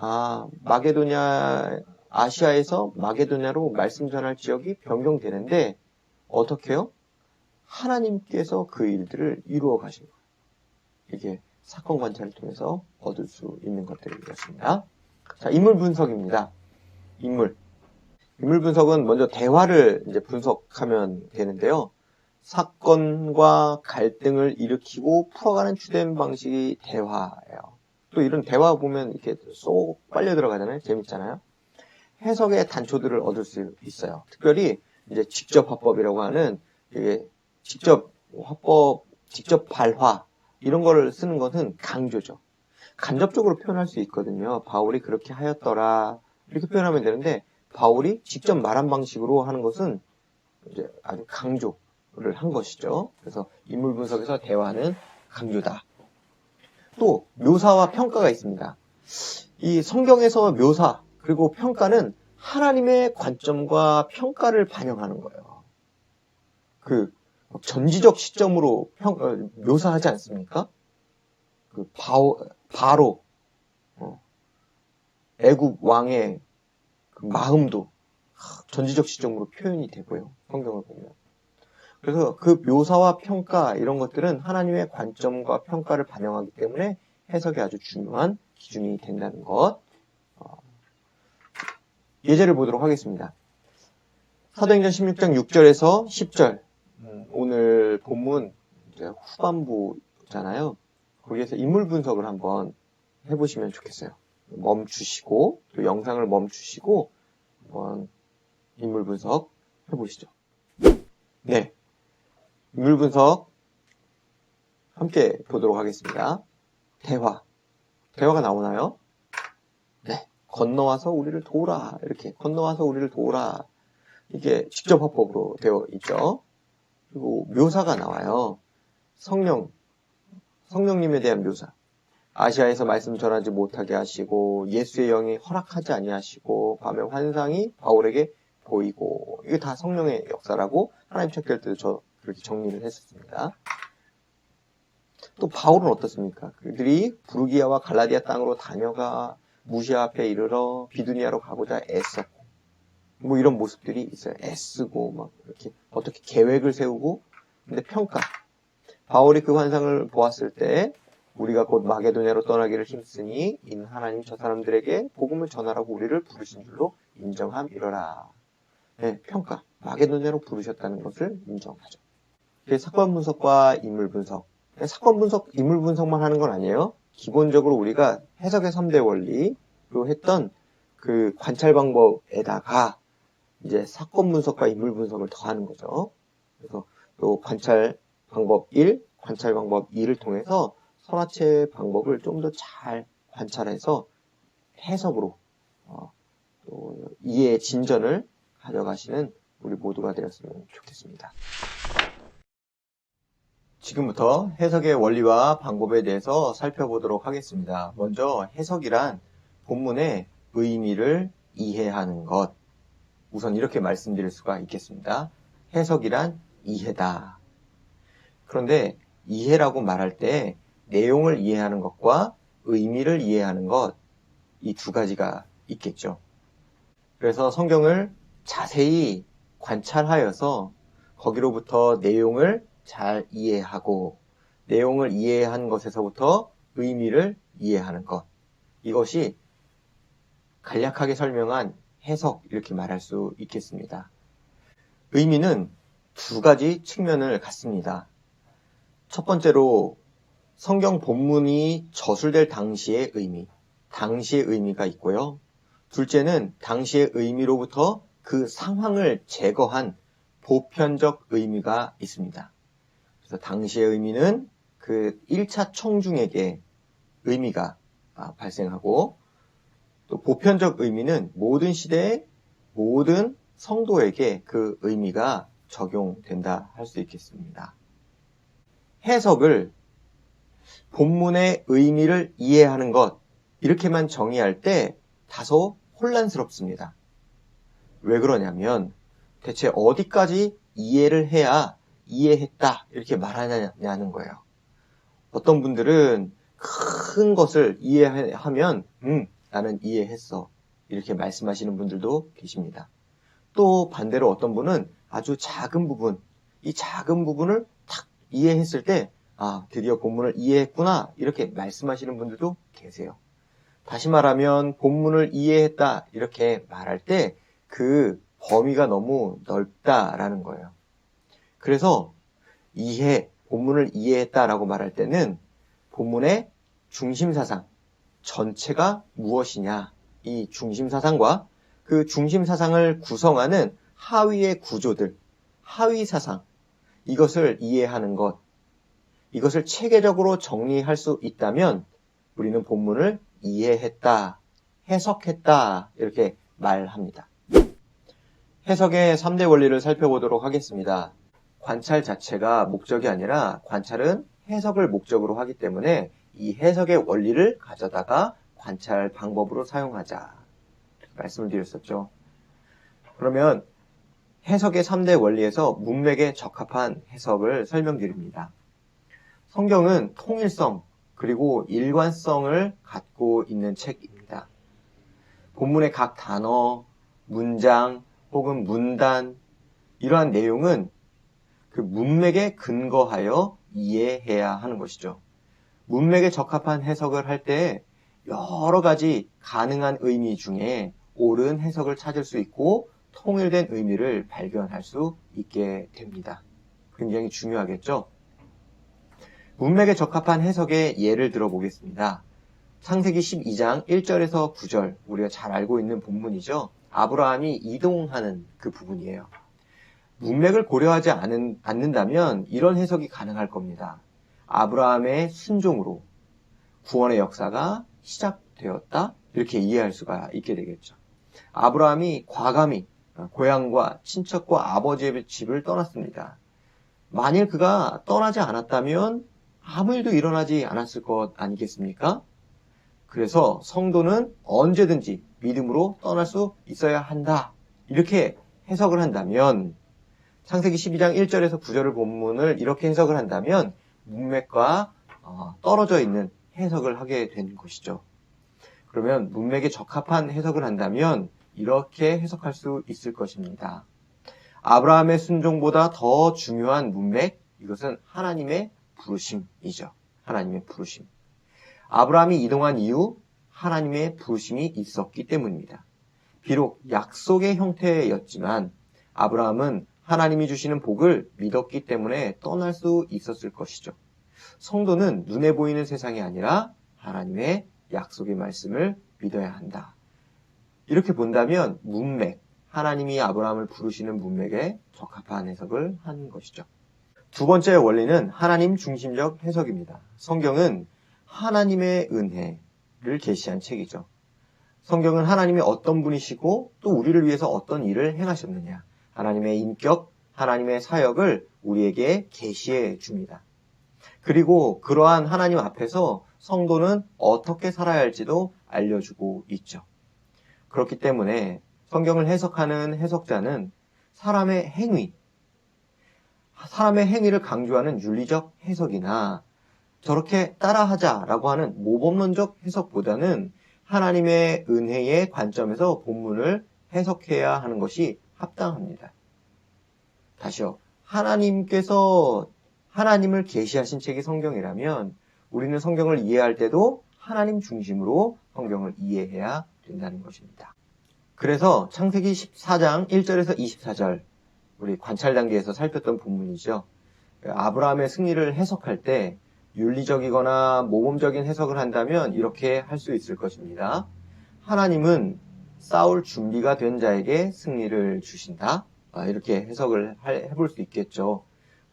아시아에서 마게도냐로 말씀 전할 지역이 변경되는데 어떻게요? 하나님께서 그 일들을 이루어 가신 거예요. 이게 사건 관찰을 통해서 얻을 수 있는 것들이었습니다. 자, 인물 분석입니다. 인물 분석은 먼저 대화를 이제 분석하면 되는데요. 사건과 갈등을 일으키고 풀어가는 주된 방식이 대화예요. 또 이런 대화 보면 이렇게 쏙 빨려 들어가잖아요. 재밌잖아요. 해석의 단초들을 얻을 수 있어요. 특별히 이제 직접 화법이라고 하는 이게 직접 화법, 직접 발화 이런 거를 쓰는 것은 강조죠. 간접적으로 표현할 수 있거든요. 바울이 그렇게 하였더라 이렇게 표현하면 되는데 바울이 직접 말한 방식으로 하는 것은 이제 아주 강조를 한 것이죠. 그래서 인물 분석에서 대화는 강조다. 또 묘사와 평가가 있습니다. 이 성경에서 묘사 그리고 평가는 하나님의 관점과 평가를 반영하는 거예요. 그 전지적 시점으로 묘사하지 않습니까? 그 바로 애굽 왕의 그 마음도 전지적 시점으로 표현이 되고요. 성경을 보면. 그래서 그 묘사와 평가 이런 것들은 하나님의 관점과 평가를 반영하기 때문에 해석이 아주 중요한 기준이 된다는 것. 예제를 보도록 하겠습니다. 사도행전 16장 6절에서 10절. 오늘 본문 이제 후반부잖아요. 거기에서 인물 분석을 한번 해보시면 좋겠어요. 멈추시고 또 영상을 멈추시고 한번 인물 분석 해보시죠. 네, 인물 분석 함께 보도록 하겠습니다. 대화가 나오나요? 네, 건너와서 우리를 도우라 이렇게 건너와서 우리를 도우라 이게 직접 화법으로 되어 있죠. 그리고 묘사가 나와요. 성령님에 대한 묘사. 아시아에서 말씀 전하지 못하게 하시고 예수의 영이 허락하지 아니하시고 밤에 환상이 바울에게 보이고 이게 다 성령의 역사라고 하나님 책될 때도 저 그렇게 정리를 했었습니다. 또 바울은 어떻습니까? 그들이 부르기아와 갈라디아 땅으로 다녀가 무시아 앞에 이르러 비두니아로 가고자 애썼고 뭐 이런 모습들이 있어요. 애쓰고 막 이렇게 어떻게 계획을 세우고 근데 평가. 바울이 그 환상을 보았을 때 우리가 곧 마게도냐로 떠나기를 힘쓰니 이는 하나님 저 사람들에게 복음을 전하라고 우리를 부르신 줄로 인정함이러라. 네, 평가. 마게도냐로 부르셨다는 것을 인정하죠. 사건 분석과 인물 분석. 사건 분석, 인물 분석만 하는 건 아니에요. 기본적으로 우리가 해석의 3대 원리로 했던 그 관찰 방법에다가 이제 사건 분석과 인물 분석을 더하는 거죠. 그래서 또 관찰 방법 1, 관찰 방법 2를 통해서 설화체 방법을 좀 더 잘 관찰해서 해석으로 또 이해의 진전을 가져가시는 우리 모두가 되었으면 좋겠습니다. 지금부터 해석의 원리와 방법에 대해서 살펴보도록 하겠습니다. 먼저 해석이란 본문의 의미를 이해하는 것. 우선 이렇게 말씀드릴 수가 있겠습니다. 해석이란 이해다. 그런데 이해라고 말할 때 내용을 이해하는 것과 의미를 이해하는 것, 이 두 가지가 있겠죠. 그래서 성경을 자세히 관찰하여서 거기로부터 내용을 잘 이해하고 내용을 이해한 것에서부터 의미를 이해하는 것. 이것이 간략하게 설명한 해석 이렇게 말할 수 있겠습니다. 의미는 두 가지 측면을 갖습니다. 첫 번째로 성경 본문이 저술될 당시의 의미가 있고요. 둘째는 당시의 의미로부터 그 상황을 제거한 보편적 의미가 있습니다. 그래서 당시의 의미는 그 1차 청중에게 의미가 발생하고, 또 보편적 의미는 모든 시대의 모든 성도에게 그 의미가 적용된다 할 수 있겠습니다. 해석을 본문의 의미를 이해하는 것, 이렇게만 정의할 때 다소 혼란스럽습니다. 왜 그러냐면 대체 어디까지 이해를 해야 이해했다 이렇게 말하냐는 거예요. 어떤 분들은 큰 것을 이해하면 나는 이해했어 이렇게 말씀하시는 분들도 계십니다. 또 반대로 어떤 분은 아주 작은 부분, 이 작은 부분을 탁 이해했을 때 드디어 본문을 이해했구나 이렇게 말씀하시는 분들도 계세요. 다시 말하면 본문을 이해했다 이렇게 말할 때 그 범위가 너무 넓다라는 거예요. 그래서 본문을 이해했다라고 말할 때는 본문의 중심사상 전체가 무엇이냐, 이 중심사상과 그 중심사상을 구성하는 하위의 구조들, 하위사상, 이것을 이해하는 것, 이것을 체계적으로 정리할 수 있다면 우리는 본문을 이해했다, 해석했다 이렇게 말합니다. 해석의 3대 원리를 살펴보도록 하겠습니다. 관찰 자체가 목적이 아니라 관찰은 해석을 목적으로 하기 때문에 이 해석의 원리를 가져다가 관찰 방법으로 사용하자 말씀을 드렸었죠. 그러면 해석의 3대 원리에서 문맥에 적합한 해석을 설명드립니다. 성경은 통일성 그리고 일관성을 갖고 있는 책입니다. 본문의 각 단어, 문장 혹은 문단 이러한 내용은 그 문맥에 근거하여 이해해야 하는 것이죠. 문맥에 적합한 해석을 할 때 여러 가지 가능한 의미 중에 옳은 해석을 찾을 수 있고 통일된 의미를 발견할 수 있게 됩니다. 굉장히 중요하겠죠? 문맥에 적합한 해석의 예를 들어보겠습니다. 창세기 12장 1절에서 9절, 우리가 잘 알고 있는 본문이죠. 아브라함이 이동하는 그 부분이에요. 문맥을 고려하지 않는다면 이런 해석이 가능할 겁니다. 아브라함의 순종으로 구원의 역사가 시작되었다? 이렇게 이해할 수가 있게 되겠죠. 아브라함이 과감히 고향과 친척과 아버지의 집을 떠났습니다. 만일 그가 떠나지 않았다면 아무 일도 일어나지 않았을 것 아니겠습니까? 그래서 성도는 언제든지 믿음으로 떠날 수 있어야 한다. 이렇게 해석을 한다면 창세기 12장 1절에서 9절을 본문을 이렇게 해석을 한다면 문맥과 떨어져 있는 해석을 하게 된 것이죠. 그러면 문맥에 적합한 해석을 한다면 이렇게 해석할 수 있을 것입니다. 아브라함의 순종보다 더 중요한 문맥, 이것은 하나님의 부르심이죠. 하나님의 부르심. 아브라함이 이동한 이유, 하나님의 부르심이 있었기 때문입니다. 비록 약속의 형태였지만 아브라함은 하나님이 주시는 복을 믿었기 때문에 떠날 수 있었을 것이죠. 성도는 눈에 보이는 세상이 아니라 하나님의 약속의 말씀을 믿어야 한다. 이렇게 본다면 문맥, 하나님이 아브라함을 부르시는 문맥에 적합한 해석을 한 것이죠. 두 번째 원리는 하나님 중심적 해석입니다. 성경은 하나님의 은혜를 계시한 책이죠. 성경은 하나님이 어떤 분이시고 또 우리를 위해서 어떤 일을 행하셨느냐, 하나님의 인격, 하나님의 사역을 우리에게 계시해 줍니다. 그리고 그러한 하나님 앞에서 성도는 어떻게 살아야 할지도 알려주고 있죠. 그렇기 때문에 성경을 해석하는 해석자는 사람의 행위를 강조하는 윤리적 해석이나 저렇게 따라하자라고 하는 모범론적 해석보다는 하나님의 은혜의 관점에서 본문을 해석해야 하는 것이 합당합니다. 다시요. 하나님께서 하나님을 계시하신 책이 성경이라면 우리는 성경을 이해할 때도 하나님 중심으로 성경을 이해해야 된다는 것입니다. 그래서 창세기 14장 1절에서 24절 우리 관찰 단계에서 살폈던 본문이죠. 아브라함의 승리를 해석할 때 윤리적이거나 모범적인 해석을 한다면 이렇게 할 수 있을 것입니다. 하나님은 싸울 준비가 된 자에게 승리를 주신다. 이렇게 해석을 해볼 수 있겠죠.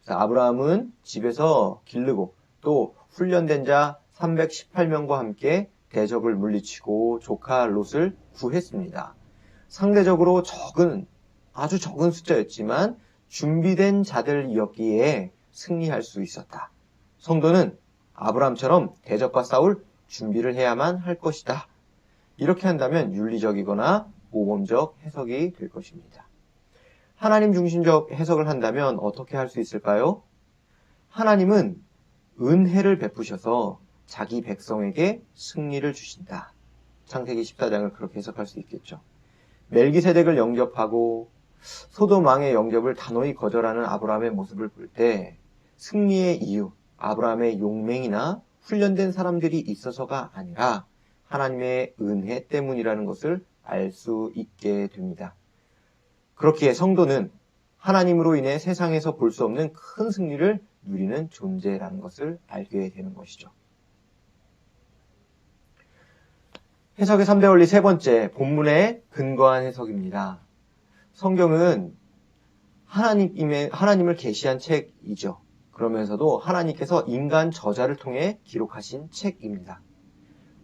그래서 아브라함은 집에서 기르고 또 훈련된 자 318명과 함께 대적을 물리치고 조카 롯을 구했습니다. 상대적으로 아주 적은 숫자였지만 준비된 자들이었기에 승리할 수 있었다. 성도는 아브라함처럼 대적과 싸울 준비를 해야만 할 것이다. 이렇게 한다면 윤리적이거나 모범적 해석이 될 것입니다. 하나님 중심적 해석을 한다면 어떻게 할 수 있을까요? 하나님은 은혜를 베푸셔서 자기 백성에게 승리를 주신다. 창세기 14장을 그렇게 해석할 수 있겠죠. 멜기세덱을 영접하고 소돔 왕의 영접을 단호히 거절하는 아브라함의 모습을 볼 때 승리의 이유, 아브라함의 용맹이나 훈련된 사람들이 있어서가 아니라 하나님의 은혜 때문이라는 것을 알 수 있게 됩니다. 그렇기에 성도는 하나님으로 인해 세상에서 볼 수 없는 큰 승리를 누리는 존재라는 것을 알게 되는 것이죠. 해석의 3대 원리 세 번째, 본문에 근거한 해석입니다. 성경은 하나님을 계시한 책이죠. 그러면서도 하나님께서 인간 저자를 통해 기록하신 책입니다.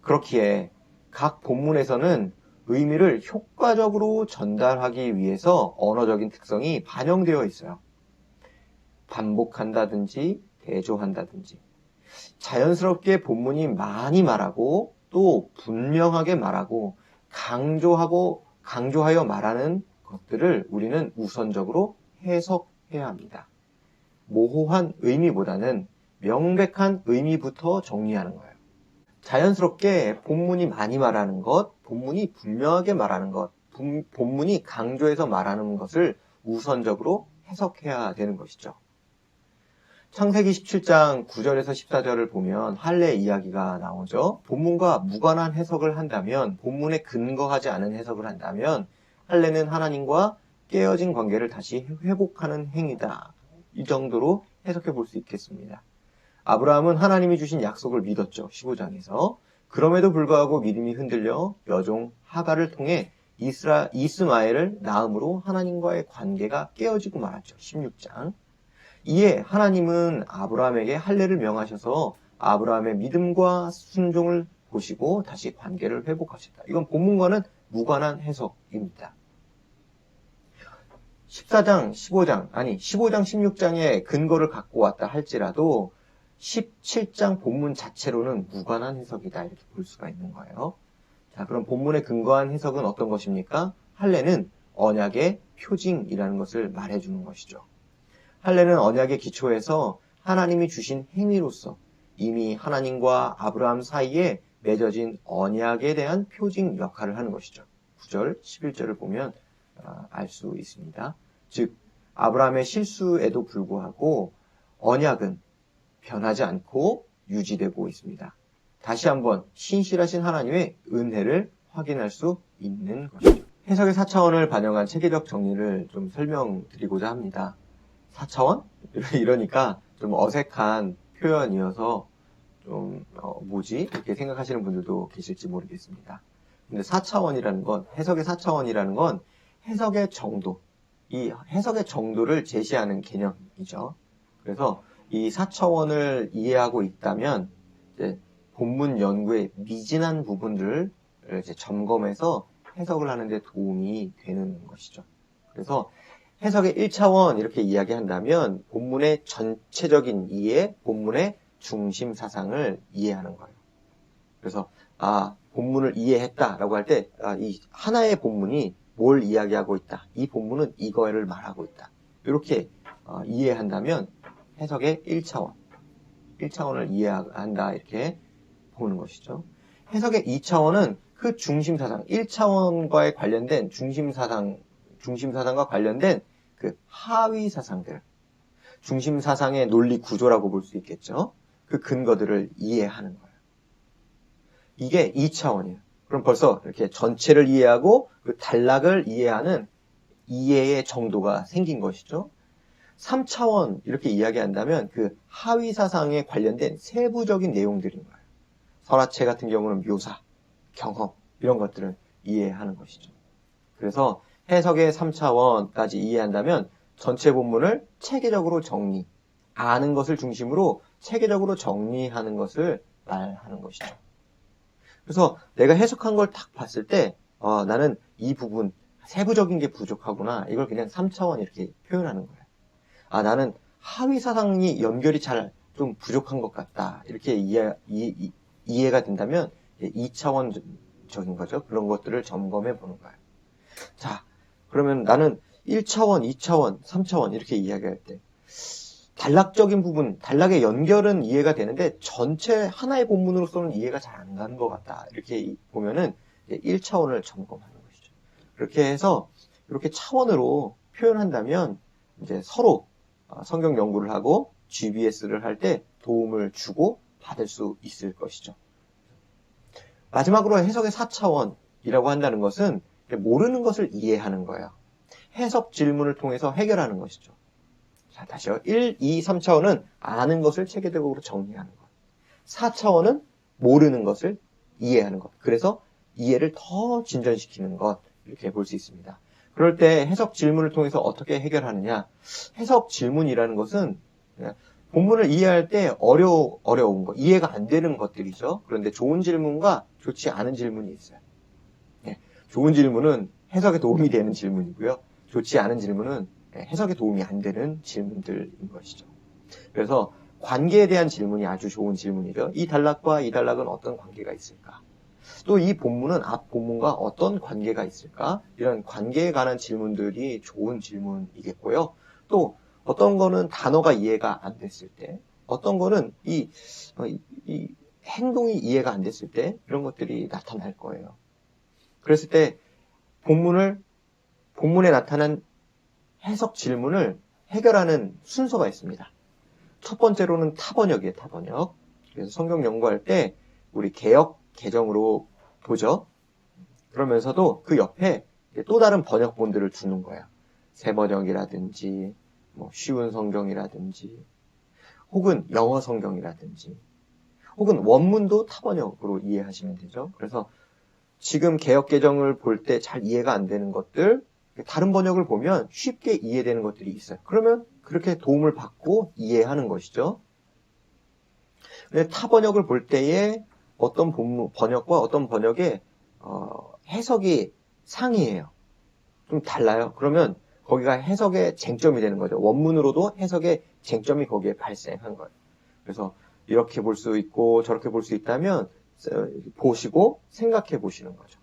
그렇기에 각 본문에서는 의미를 효과적으로 전달하기 위해서 언어적인 특성이 반영되어 있어요. 반복한다든지 대조한다든지 자연스럽게 본문이 많이 말하고 또 분명하게 말하고 강조하여 말하는 것들을 우리는 우선적으로 해석해야 합니다. 모호한 의미보다는 명백한 의미부터 정리하는 거예요. 자연스럽게 본문이 많이 말하는 것, 본문이 분명하게 말하는 것, 본문이 강조해서 말하는 것을 우선적으로 해석해야 되는 것이죠. 창세기 17장 9절에서 14절을 보면 할례 이야기가 나오죠. 본문과 무관한 해석을 한다면, 본문에 근거하지 않은 해석을 한다면 할례는 하나님과 깨어진 관계를 다시 회복하는 행위다. 이 정도로 해석해 볼 수 있겠습니다. 아브라함은 하나님이 주신 약속을 믿었죠. 15장에서. 그럼에도 불구하고 믿음이 흔들려 여종 하갈을 통해 이스마엘을 낳음으로 하나님과의 관계가 깨어지고 말았죠. 16장. 이에 하나님은 아브라함에게 할례를 명하셔서 아브라함의 믿음과 순종을 보시고 다시 관계를 회복하셨다. 이건 본문과는 무관한 해석입니다. 15장, 16장의 근거를 갖고 왔다 할지라도 17장 본문 자체로는 무관한 해석이다. 이렇게 볼 수가 있는 거예요. 자, 그럼 본문에 근거한 해석은 어떤 것입니까? 할례는 언약의 표징이라는 것을 말해주는 것이죠. 할례는 언약의 기초에서 하나님이 주신 행위로서 이미 하나님과 아브라함 사이에 맺어진 언약에 대한 표징 역할을 하는 것이죠. 9절, 11절을 보면 알 수 있습니다. 즉 아브라함의 실수에도 불구하고 언약은 변하지 않고 유지되고 있습니다. 다시 한번 신실하신 하나님의 은혜를 확인할 수 있는 것이죠. 해석의 4차원을 반영한 체계적 정리를 좀 설명드리고자 합니다. 4차원? 이러니까 좀 어색한 표현이어서 좀 뭐지? 이렇게 생각하시는 분들도 계실지 모르겠습니다. 근데 4차원이라는 건, 해석의 4차원이라는 건 해석의 정도, 이 해석의 정도를 제시하는 개념이죠. 그래서 이 4차원을 이해하고 있다면 이제 본문 연구의 미진한 부분들을 이제 점검해서 해석을 하는 데 도움이 되는 것이죠. 그래서 해석의 1차원 이렇게 이야기한다면 본문의 전체적인 이해, 본문의 중심 사상을 이해하는 거예요. 그래서 본문을 이해했다라고 할 때 이 하나의 본문이 뭘 이야기하고 있다. 이 본문은 이거를 말하고 있다. 이렇게 이해한다면 해석의 1차원을 이해한다. 이렇게 보는 것이죠. 해석의 2차원은 그 중심 사상, 1차원과의 관련된 중심 사상과 관련된 그 하위 사상들, 중심 사상의 논리 구조라고 볼 수 있겠죠. 그 근거들을 이해하는 거예요. 이게 2차원이에요. 그럼 벌써 이렇게 전체를 이해하고 그 단락을 이해하는 이해의 정도가 생긴 것이죠. 3차원 이렇게 이야기한다면 그 하위 사상에 관련된 세부적인 내용들인 거예요. 설화체 같은 경우는 묘사, 경험 이런 것들을 이해하는 것이죠. 그래서 해석의 3차원까지 이해한다면 전체 본문을 체계적으로 정리, 아는 것을 중심으로 체계적으로 정리하는 것을 말하는 것이죠. 그래서 내가 해석한 걸 딱 봤을 때 나는 이 부분 세부적인 게 부족하구나. 이걸 그냥 3차원 이렇게 표현하는 거예요. 나는 하위 사상이 연결이 잘 좀 부족한 것 같다. 이렇게 이해가 된다면 2차원적인 거죠. 그런 것들을 점검해 보는 거예요. 자, 그러면 나는 1차원, 2차원, 3차원 이렇게 이야기할 때 단락적인 부분, 단락의 연결은 이해가 되는데 전체 하나의 본문으로서는 이해가 잘 안 가는 것 같다. 이렇게 보면은 1차원을 점검하는 것이죠. 그렇게 해서 이렇게 차원으로 표현한다면 이제 서로 성경 연구를 하고 GBS를 할 때 도움을 주고 받을 수 있을 것이죠. 마지막으로 해석의 4차원이라고 한다는 것은 모르는 것을 이해하는 거예요. 해석 질문을 통해서 해결하는 것이죠. 자, 다시요. 1, 2, 3차원은 아는 것을 체계적으로 정리하는 것. 4차원은 모르는 것을 이해하는 것. 그래서 이해를 더 진전시키는 것. 이렇게 볼 수 있습니다. 그럴 때 해석 질문을 통해서 어떻게 해결하느냐. 해석 질문이라는 것은 본문을 이해할 때 어려운 것, 이해가 안 되는 것들이죠. 그런데 좋은 질문과 좋지 않은 질문이 있어요. 좋은 질문은 해석에 도움이 되는 질문이고요. 좋지 않은 질문은 해석에 도움이 안 되는 질문들인 것이죠. 그래서 관계에 대한 질문이 아주 좋은 질문이죠. 이 단락과 이 단락은 어떤 관계가 있을까? 또 이 본문은 앞 본문과 어떤 관계가 있을까? 이런 관계에 관한 질문들이 좋은 질문이겠고요. 또 어떤 거는 단어가 이해가 안 됐을 때, 어떤 거는 이 행동이 이해가 안 됐을 때 이런 것들이 나타날 거예요. 그랬을 때 본문에 나타난 해석 질문을 해결하는 순서가 있습니다. 첫 번째로는 타번역이에요, 타번역. 그래서 성경 연구할 때 우리 개역 개정으로 보죠. 그러면서도 그 옆에 또 다른 번역본들을 두는 거예요. 새번역이라든지, 쉬운 성경이라든지, 혹은 영어 성경이라든지, 혹은 원문도 타번역으로 이해하시면 되죠. 그래서 지금 개역 개정을 볼 때 잘 이해가 안 되는 것들, 다른 번역을 보면 쉽게 이해되는 것들이 있어요. 그러면 그렇게 도움을 받고 이해하는 것이죠. 근데 타 번역을 볼 때에 어떤 번역과 어떤 번역의 해석이 상이에요. 좀 달라요. 그러면 거기가 해석의 쟁점이 되는 거죠. 원문으로도 해석의 쟁점이 거기에 발생한 거예요. 그래서 이렇게 볼 수 있고 저렇게 볼 수 있다면 보시고 생각해 보시는 거죠.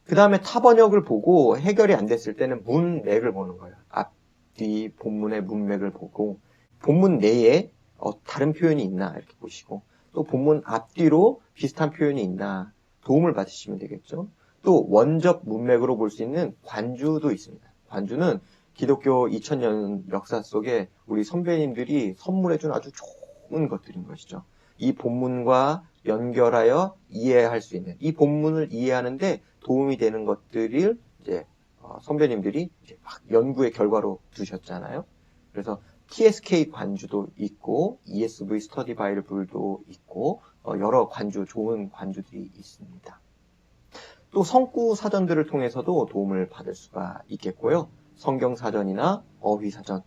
그 다음에 타번역을 보고 해결이 안 됐을 때는 문맥을 보는 거예요. 앞뒤 본문의 문맥을 보고 본문 내에 다른 표현이 있나 이렇게 보시고 또 본문 앞뒤로 비슷한 표현이 있나 도움을 받으시면 되겠죠. 또 원적 문맥으로 볼 수 있는 관주도 있습니다. 관주는 기독교 2000년 역사 속에 우리 선배님들이 선물해준 아주 좋은 것들인 것이죠. 이 본문과 연결하여 이해할 수 있는 이 본문을 이해하는데 도움이 되는 것들을 이제 선배님들이 이제 막 연구의 결과로 두셨잖아요. 그래서 TSK 관주도 있고 ESV 스터디 바이블도 있고 여러 관주 좋은 관주들이 있습니다. 또 성구 사전들을 통해서도 도움을 받을 수가 있겠고요. 성경 사전이나 어휘 사전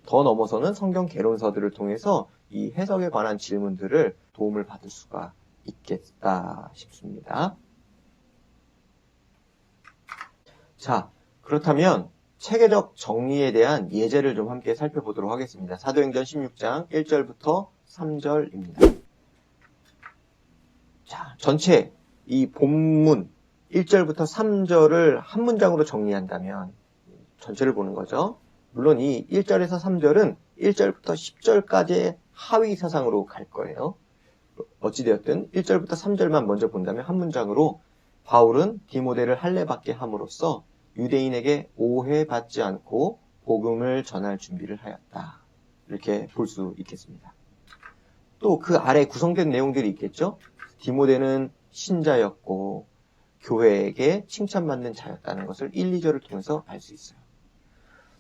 더 넘어서는 성경 개론서들을 통해서 이 해석에 관한 질문들을 도움을 받을 수가 있겠다 싶습니다. 자, 그렇다면 체계적 정리에 대한 예제를 좀 함께 살펴보도록 하겠습니다. 사도행전 16장 1절부터 3절입니다. 자, 전체 이 본문 1절부터 3절을 한 문장으로 정리한다면 전체를 보는 거죠. 물론 이 1절에서 3절은 1절부터 10절까지의 하위 사상으로 갈 거예요. 어찌되었든 1절부터 3절만 먼저 본다면 한 문장으로 바울은 디모데를 할례받게 함으로써 유대인에게 오해받지 않고 복음을 전할 준비를 하였다. 이렇게 볼 수 있겠습니다. 또 그 아래 구성된 내용들이 있겠죠. 디모데는 신자였고 교회에게 칭찬받는 자였다는 것을 1, 2절을 통해서 알 수 있어요.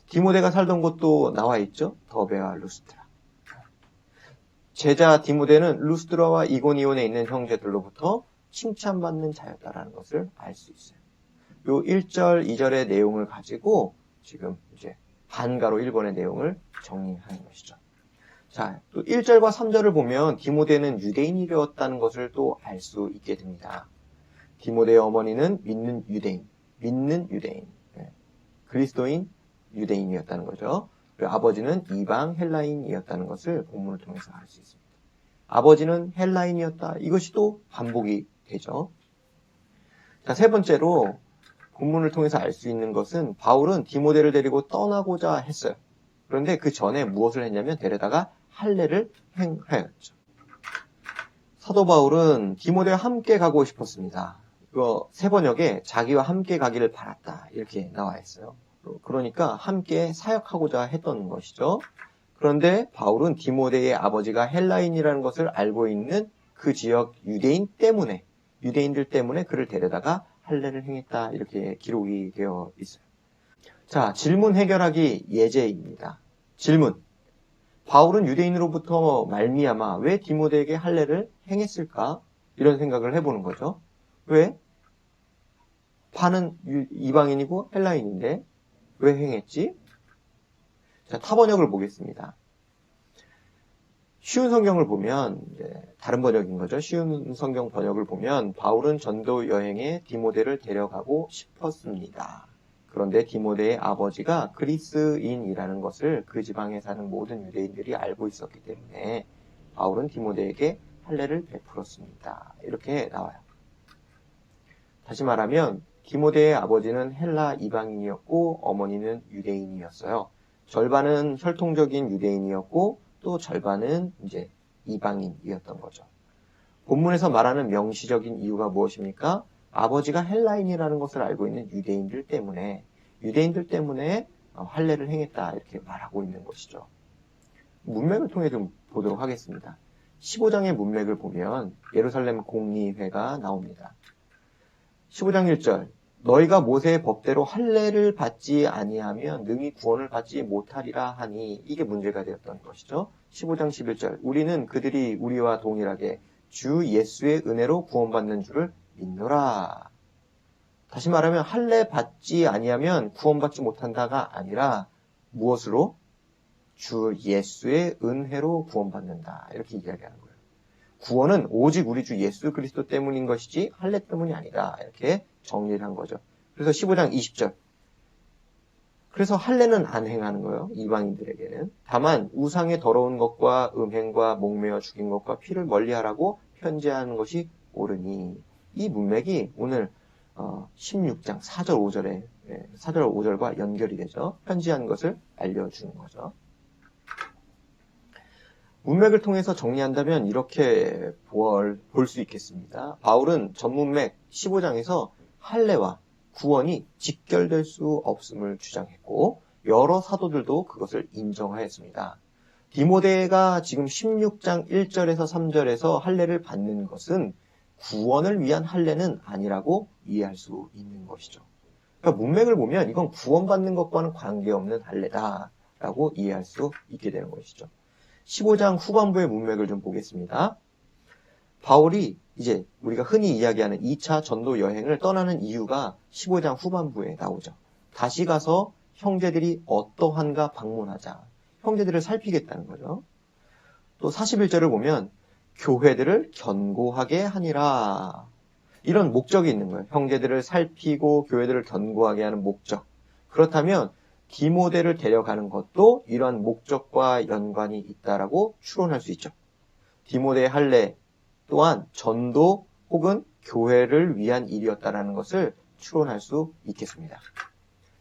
디모데가 살던 곳도 나와 있죠. 더베와 루스드라. 제자 디모데는 루스드라와 이고니온에 있는 형제들로부터 칭찬받는 자였다는 것을 알 수 있어요. 요 1절, 2절의 내용을 가지고 지금 이제 반가로 1번의 내용을 정리하는 것이죠. 자, 또 1절과 3절을 보면 디모데는 유대인이 되었다는 것을 또 알 수 있게 됩니다. 디모데의 어머니는 믿는 유대인, 그리스도인 유대인이었다는 거죠. 그리고 아버지는 이방 헬라인이었다는 것을 본문을 통해서 알 수 있습니다. 아버지는 헬라인이었다. 이것이 또 반복이 되죠. 자, 세 번째로 본문을 통해서 알 수 있는 것은 바울은 디모데를 데리고 떠나고자 했어요. 그런데 그 전에 무엇을 했냐면 데려다가 할례를 행하였죠. 사도 바울은 디모데와 함께 가고 싶었습니다. 이거 세 번역에 자기와 함께 가기를 바랐다 이렇게 나와 있어요. 그러니까 함께 사역하고자 했던 것이죠. 그런데 바울은 디모데의 아버지가 헬라인이라는 것을 알고 있는 그 지역 유대인들 때문에 그를 데려다가 할례를 행했다 이렇게 기록이 되어 있어요. 자, 질문 해결하기 예제입니다. 질문. 바울은 유대인으로부터 말미암아 왜 디모데에게 할례를 행했을까? 이런 생각을 해보는 거죠. 왜? 파는 이방인이고 헬라인인데 왜 행했지? 자, 타번역을 보겠습니다. 쉬운 성경을 보면 다른 번역인 거죠. 쉬운 성경 번역을 보면 바울은 전도 여행에 디모데를 데려가고 싶었습니다. 그런데 디모데의 아버지가 그리스인이라는 것을 그 지방에 사는 모든 유대인들이 알고 있었기 때문에 바울은 디모데에게 할례를 베풀었습니다. 이렇게 나와요. 다시 말하면 디모데의 아버지는 헬라 이방인이었고 어머니는 유대인이었어요. 절반은 혈통적인 유대인이었고 또 절반은 이제 이방인이었던 거죠. 본문에서 말하는 명시적인 이유가 무엇입니까? 아버지가 헬라인이라는 것을 알고 있는 유대인들 때문에 할례를 행했다 이렇게 말하고 있는 것이죠. 문맥을 통해 좀 보도록 하겠습니다. 15장의 문맥을 보면 예루살렘 공의회가 나옵니다. 15장 1절 너희가 모세의 법대로 할례를 받지 아니하면 능히 구원을 받지 못하리라 하니 이게 문제가 되었던 것이죠. 15장 11절 우리는 그들이 우리와 동일하게 주 예수의 은혜로 구원받는 줄을 믿노라. 다시 말하면 할례 받지 아니하면 구원받지 못한다가 아니라 무엇으로? 주 예수의 은혜로 구원받는다. 이렇게 이야기하는 거예요. 구원은 오직 우리 주 예수 그리스도 때문인 것이지 할례 때문이 아니다. 이렇게 정리를 한 거죠. 그래서 15장 20절. 그래서 할례는 안 행하는 거예요. 이방인들에게는. 다만 우상의 더러운 것과 음행과 목매어 죽인 것과 피를 멀리하라고 편지하는 것이 옳으니 이 문맥이 오늘 16장 4절 5절과 연결이 되죠. 편지한 것을 알려주는 거죠. 문맥을 통해서 정리한다면 이렇게 볼 수 있겠습니다. 바울은 전문맥 15장에서 할례와 구원이 직결될 수 없음을 주장했고 여러 사도들도 그것을 인정하였습니다. 디모데가 지금 16장 1절에서 3절에서 할례를 받는 것은 구원을 위한 할례는 아니라고 이해할 수 있는 것이죠. 그러니까 문맥을 보면 이건 구원받는 것과는 관계없는 할례다라고 이해할 수 있게 되는 것이죠. 15장 후반부의 문맥을 좀 보겠습니다. 바울이 이제 우리가 흔히 이야기하는 2차 전도 여행을 떠나는 이유가 15장 후반부에 나오죠. 다시 가서 형제들이 어떠한가 방문하자. 형제들을 살피겠다는 거죠. 또 41절을 보면 교회들을 견고하게 하니라. 이런 목적이 있는 거예요. 형제들을 살피고 교회들을 견고하게 하는 목적. 그렇다면 디모데를 데려가는 것도 이러한 목적과 연관이 있다라고 추론할 수 있죠. 디모데의 할례 또한 전도 혹은 교회를 위한 일이었다라는 것을 추론할 수 있겠습니다.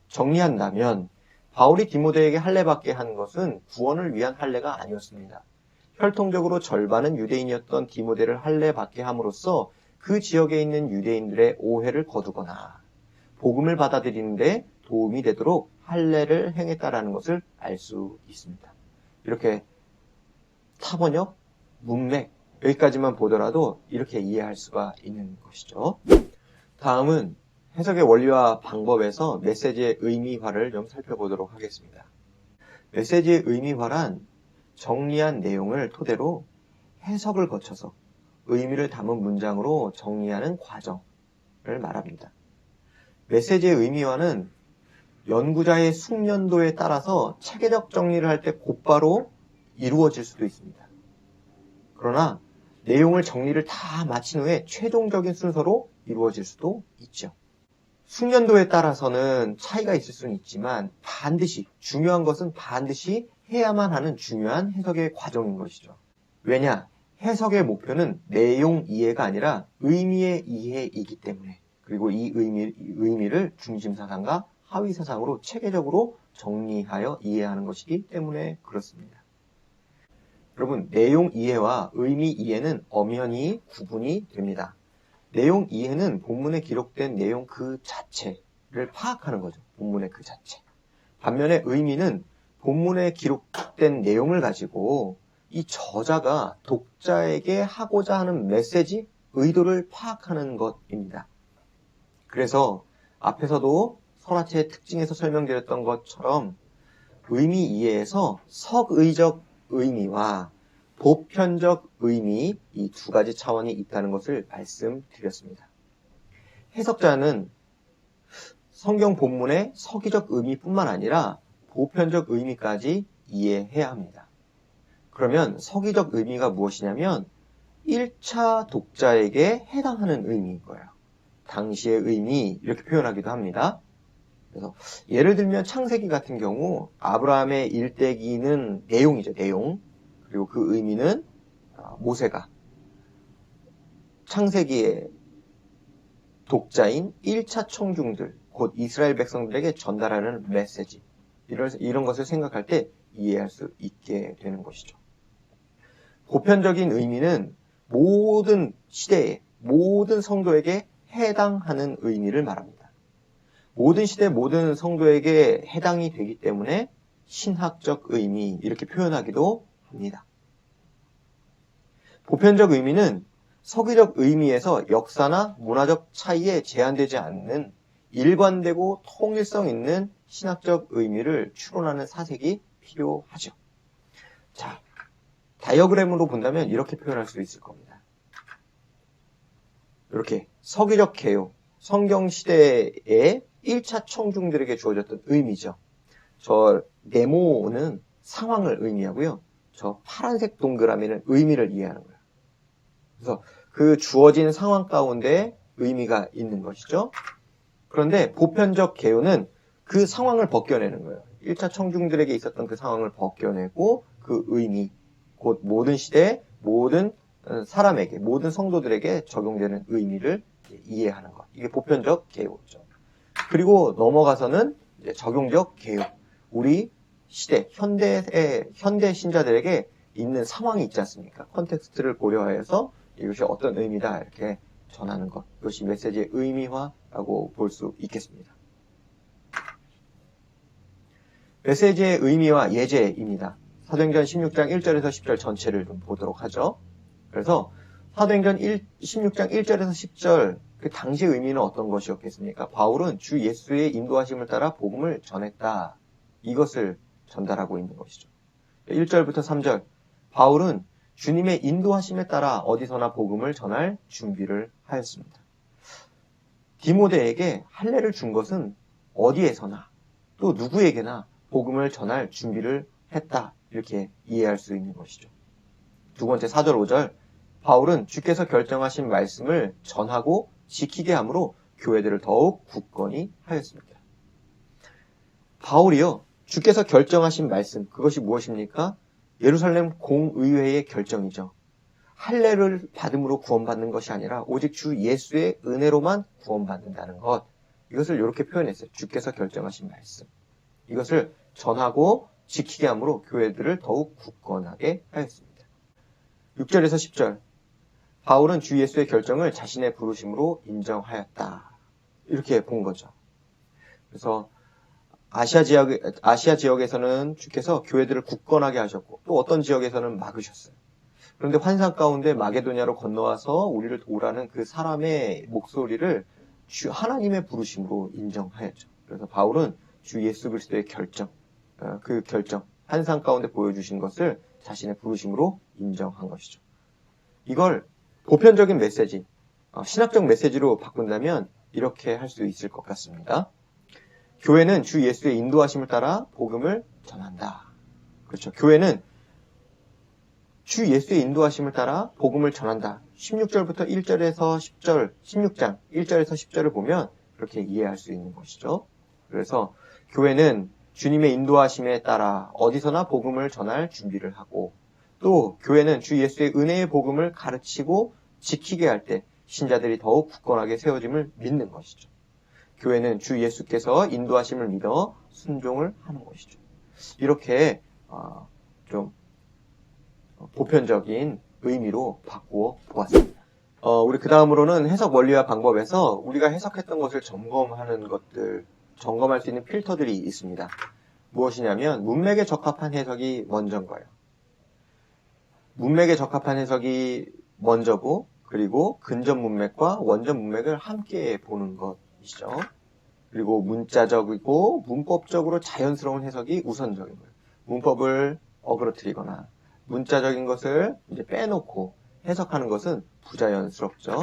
정리한다면 바울이 디모데에게 할례받게 한 것은 구원을 위한 할례가 아니었습니다. 혈통적으로 절반은 유대인이었던 디모데를 할례받게 함으로써 그 지역에 있는 유대인들의 오해를 거두거나 복음을 받아들이는데 도움이 되도록 할례를 행했다라는 것을 알 수 있습니다. 이렇게 타번역, 문맥 여기까지만 보더라도 이렇게 이해할 수가 있는 것이죠. 다음은 해석의 원리와 방법에서 메시지의 의미화를 좀 살펴보도록 하겠습니다. 메시지의 의미화란 정리한 내용을 토대로 해석을 거쳐서 의미를 담은 문장으로 정리하는 과정을 말합니다. 메시지의 의미화는 연구자의 숙련도에 따라서 체계적 정리를 할 때 곧바로 이루어질 수도 있습니다. 그러나 내용을 정리를 다 마친 후에 최종적인 순서로 이루어질 수도 있죠. 숙련도에 따라서는 차이가 있을 수는 있지만 반드시 중요한 것은 반드시 해야만 하는 중요한 해석의 과정인 것이죠. 왜냐? 해석의 목표는 내용 이해가 아니라 의미의 이해이기 때문에, 그리고 이 의미를 중심사상과 하위사상으로 체계적으로 정리하여 이해하는 것이기 때문에 그렇습니다. 여러분, 내용 이해와 의미 이해는 엄연히 구분이 됩니다. 내용 이해는 본문에 기록된 내용 그 자체를 파악하는 거죠. 본문의 그 자체. 반면에 의미는 본문에 기록된 내용을 가지고 이 저자가 독자에게 하고자 하는 메시지, 의도를 파악하는 것입니다. 그래서 앞에서도 설화체의 특징에서 설명드렸던 것처럼 의미 이해에서 석의적 의미와 보편적 의미, 이 두 가지 차원이 있다는 것을 말씀드렸습니다. 해석자는 성경 본문의 석의적 의미뿐만 아니라 보편적 의미까지 이해해야 합니다. 그러면 석의적 의미가 무엇이냐면 1차 독자에게 해당하는 의미인 거예요. 당시의 의미, 이렇게 표현하기도 합니다. 그래서 예를 들면 창세기 같은 경우 아브라함의 일대기는 내용이죠. 내용. 그리고 그 의미는 모세가 창세기의 독자인 1차 청중들, 곧 이스라엘 백성들에게 전달하는 메시지, 이런 것을 생각할 때 이해할 수 있게 되는 것이죠. 보편적인 의미는 모든 시대에 모든 성도에게 해당하는 의미를 말합니다. 모든 시대 모든 성도에게 해당이 되기 때문에 신학적 의미, 이렇게 표현하기도 합니다. 보편적 의미는 서기적 의미에서 역사나 문화적 차이에 제한되지 않는 일관되고 통일성 있는 신학적 의미를 추론하는 사색이 필요하죠. 자, 다이어그램으로 본다면 이렇게 표현할 수 있을 겁니다. 이렇게 서기적 개요, 성경 시대의 1차 청중들에게 주어졌던 의미죠. 저 네모는 상황을 의미하고요. 저 파란색 동그라미는 의미를 이해하는 거예요. 그래서 그 주어진 상황 가운데 의미가 있는 것이죠. 그런데 보편적 개요는 그 상황을 벗겨내는 거예요. 1차 청중들에게 있었던 그 상황을 벗겨내고 그 의미, 곧 모든 시대, 모든 사람에게, 모든 성도들에게 적용되는 의미를 이해하는 것. 이게 보편적 개요죠. 그리고 넘어가서는 이제 적용적 개요. 우리 시대, 현대 신자들에게 있는 상황이 있지 않습니까? 컨텍스트를 고려해서 이것이 어떤 의미다 이렇게 전하는 것. 이것이 메시지의 의미화라고 볼 수 있겠습니다. 메시지의 의미와 예제입니다. 사도행전 16장 1절에서 10절 전체를 좀 보도록 하죠. 그래서 사도행전 16장 1절에서 10절 그 당시의 의미는 어떤 것이었겠습니까? 바울은 주 예수의 인도하심을 따라 복음을 전했다. 이것을 전달하고 있는 것이죠. 1절부터 3절 바울은 주님의 인도하심에 따라 어디서나 복음을 전할 준비를 하였습니다. 디모데에게 할례를 준 것은 어디에서나 또 누구에게나 복음을 전할 준비를 했다. 이렇게 이해할 수 있는 것이죠. 두 번째 4절 5절 바울은 주께서 결정하신 말씀을 전하고 지키게 함으로 교회들을 더욱 굳건히 하였습니다. 바울이요, 주께서 결정하신 말씀, 그것이 무엇입니까? 예루살렘 공의회의 결정이죠. 할례를 받음으로 구원받는 것이 아니라 오직 주 예수의 은혜로만 구원받는다는 것. 이것을 이렇게 표현했어요. 주께서 결정하신 말씀. 이것을 전하고 지키게 함으로 교회들을 더욱 굳건하게 하였습니다. 6절에서 10절 바울은 주 예수의 결정을 자신의 부르심으로 인정하였다. 이렇게 본 거죠. 그래서 아시아 지역에서는 주께서 교회들을 굳건하게 하셨고 또 어떤 지역에서는 막으셨어요. 그런데 환상 가운데 마게도냐로 건너와서 우리를 도우라는 그 사람의 목소리를 하나님의 부르심으로 인정하였죠. 그래서 바울은 주 예수 그리스도의 결정, 그 결정, 환상 가운데 보여주신 것을 자신의 부르심으로 인정한 것이죠. 이걸 보편적인 메시지, 신학적 메시지로 바꾼다면 이렇게 할 수 있을 것 같습니다. 교회는 주 예수의 인도하심을 따라 복음을 전한다. 그렇죠. 교회는 주 예수의 인도하심을 따라 복음을 전한다. 16절부터 1절에서 10절, 16장 1절에서 10절을 보면 그렇게 이해할 수 있는 것이죠. 그래서 교회는 주님의 인도하심에 따라 어디서나 복음을 전할 준비를 하고, 또 교회는 주 예수의 은혜의 복음을 가르치고 지키게 할 때 신자들이 더욱 굳건하게 세워짐을 믿는 것이죠. 교회는 주 예수께서 인도하심을 믿어 순종을 하는 것이죠. 이렇게 좀 보편적인 의미로 바꾸어 보았습니다. 우리 그 다음으로는 해석 원리와 방법에서 우리가 해석했던 것을 점검할 수 있는 필터들이 있습니다. 무엇이냐면 문맥에 적합한 해석이 먼저인 거예요. 문맥에 적합한 해석이 먼저고, 그리고 근접 문맥과 원전 문맥을 함께 보는 것이죠. 그리고 문자적이고 문법적으로 자연스러운 해석이 우선적인 거예요. 문법을 어그러뜨리거나 문자적인 것을 이제 빼놓고 해석하는 것은 부자연스럽죠.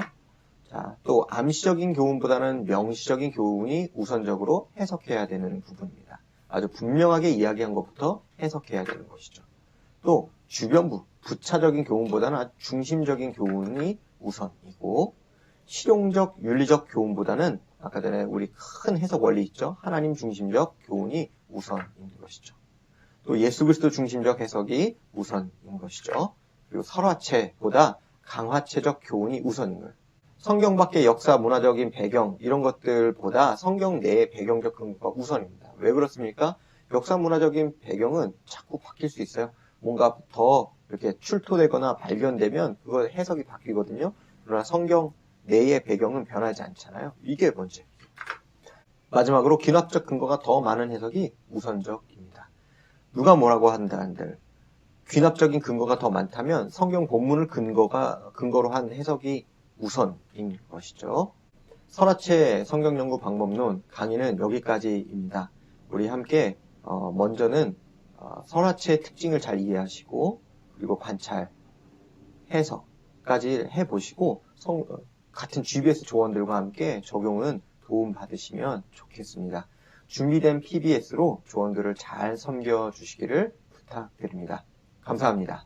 자, 또 암시적인 교훈보다는 명시적인 교훈이 우선적으로 해석해야 되는 부분입니다. 아주 분명하게 이야기한 것부터 해석해야 되는 것이죠. 또 주변부, 부차적인 교훈보다는 아주 중심적인 교훈이 우선이고, 실용적, 윤리적 교훈보다는 아까 전에 우리 큰 해석 원리 있죠. 하나님 중심적 교훈이 우선인 것이죠. 또 예수 그리스도 중심적 해석이 우선인 것이죠. 그리고 설화체보다 강화체적 교훈이 우선인 거예요. 성경 밖의 역사, 문화적인 배경 이런 것들보다 성경 내의 배경적 근거가 우선입니다. 왜 그렇습니까? 역사, 문화적인 배경은 자꾸 바뀔 수 있어요. 뭔가 더 이렇게 출토되거나 발견되면 그거 해석이 바뀌거든요. 그러나 성경 내의 배경은 변하지 않잖아요. 이게 문제. 마지막으로 기납적 근거가 더 많은 해석이 우선적입니다. 누가 뭐라고 한들 귀납적인 근거가 더 많다면 성경 본문을 근거로 한 해석이 우선인 것이죠. 설화체 성경연구 방법론 강의는 여기까지입니다. 우리 함께 먼저는 설화체의 특징을 잘 이해하시고, 그리고 관찰, 해석까지 해보시고 같은 GBS 조언들과 함께 적용은 도움받으시면 좋겠습니다. 준비된 PBS로 조언들을 잘 섬겨주시기를 부탁드립니다. 감사합니다.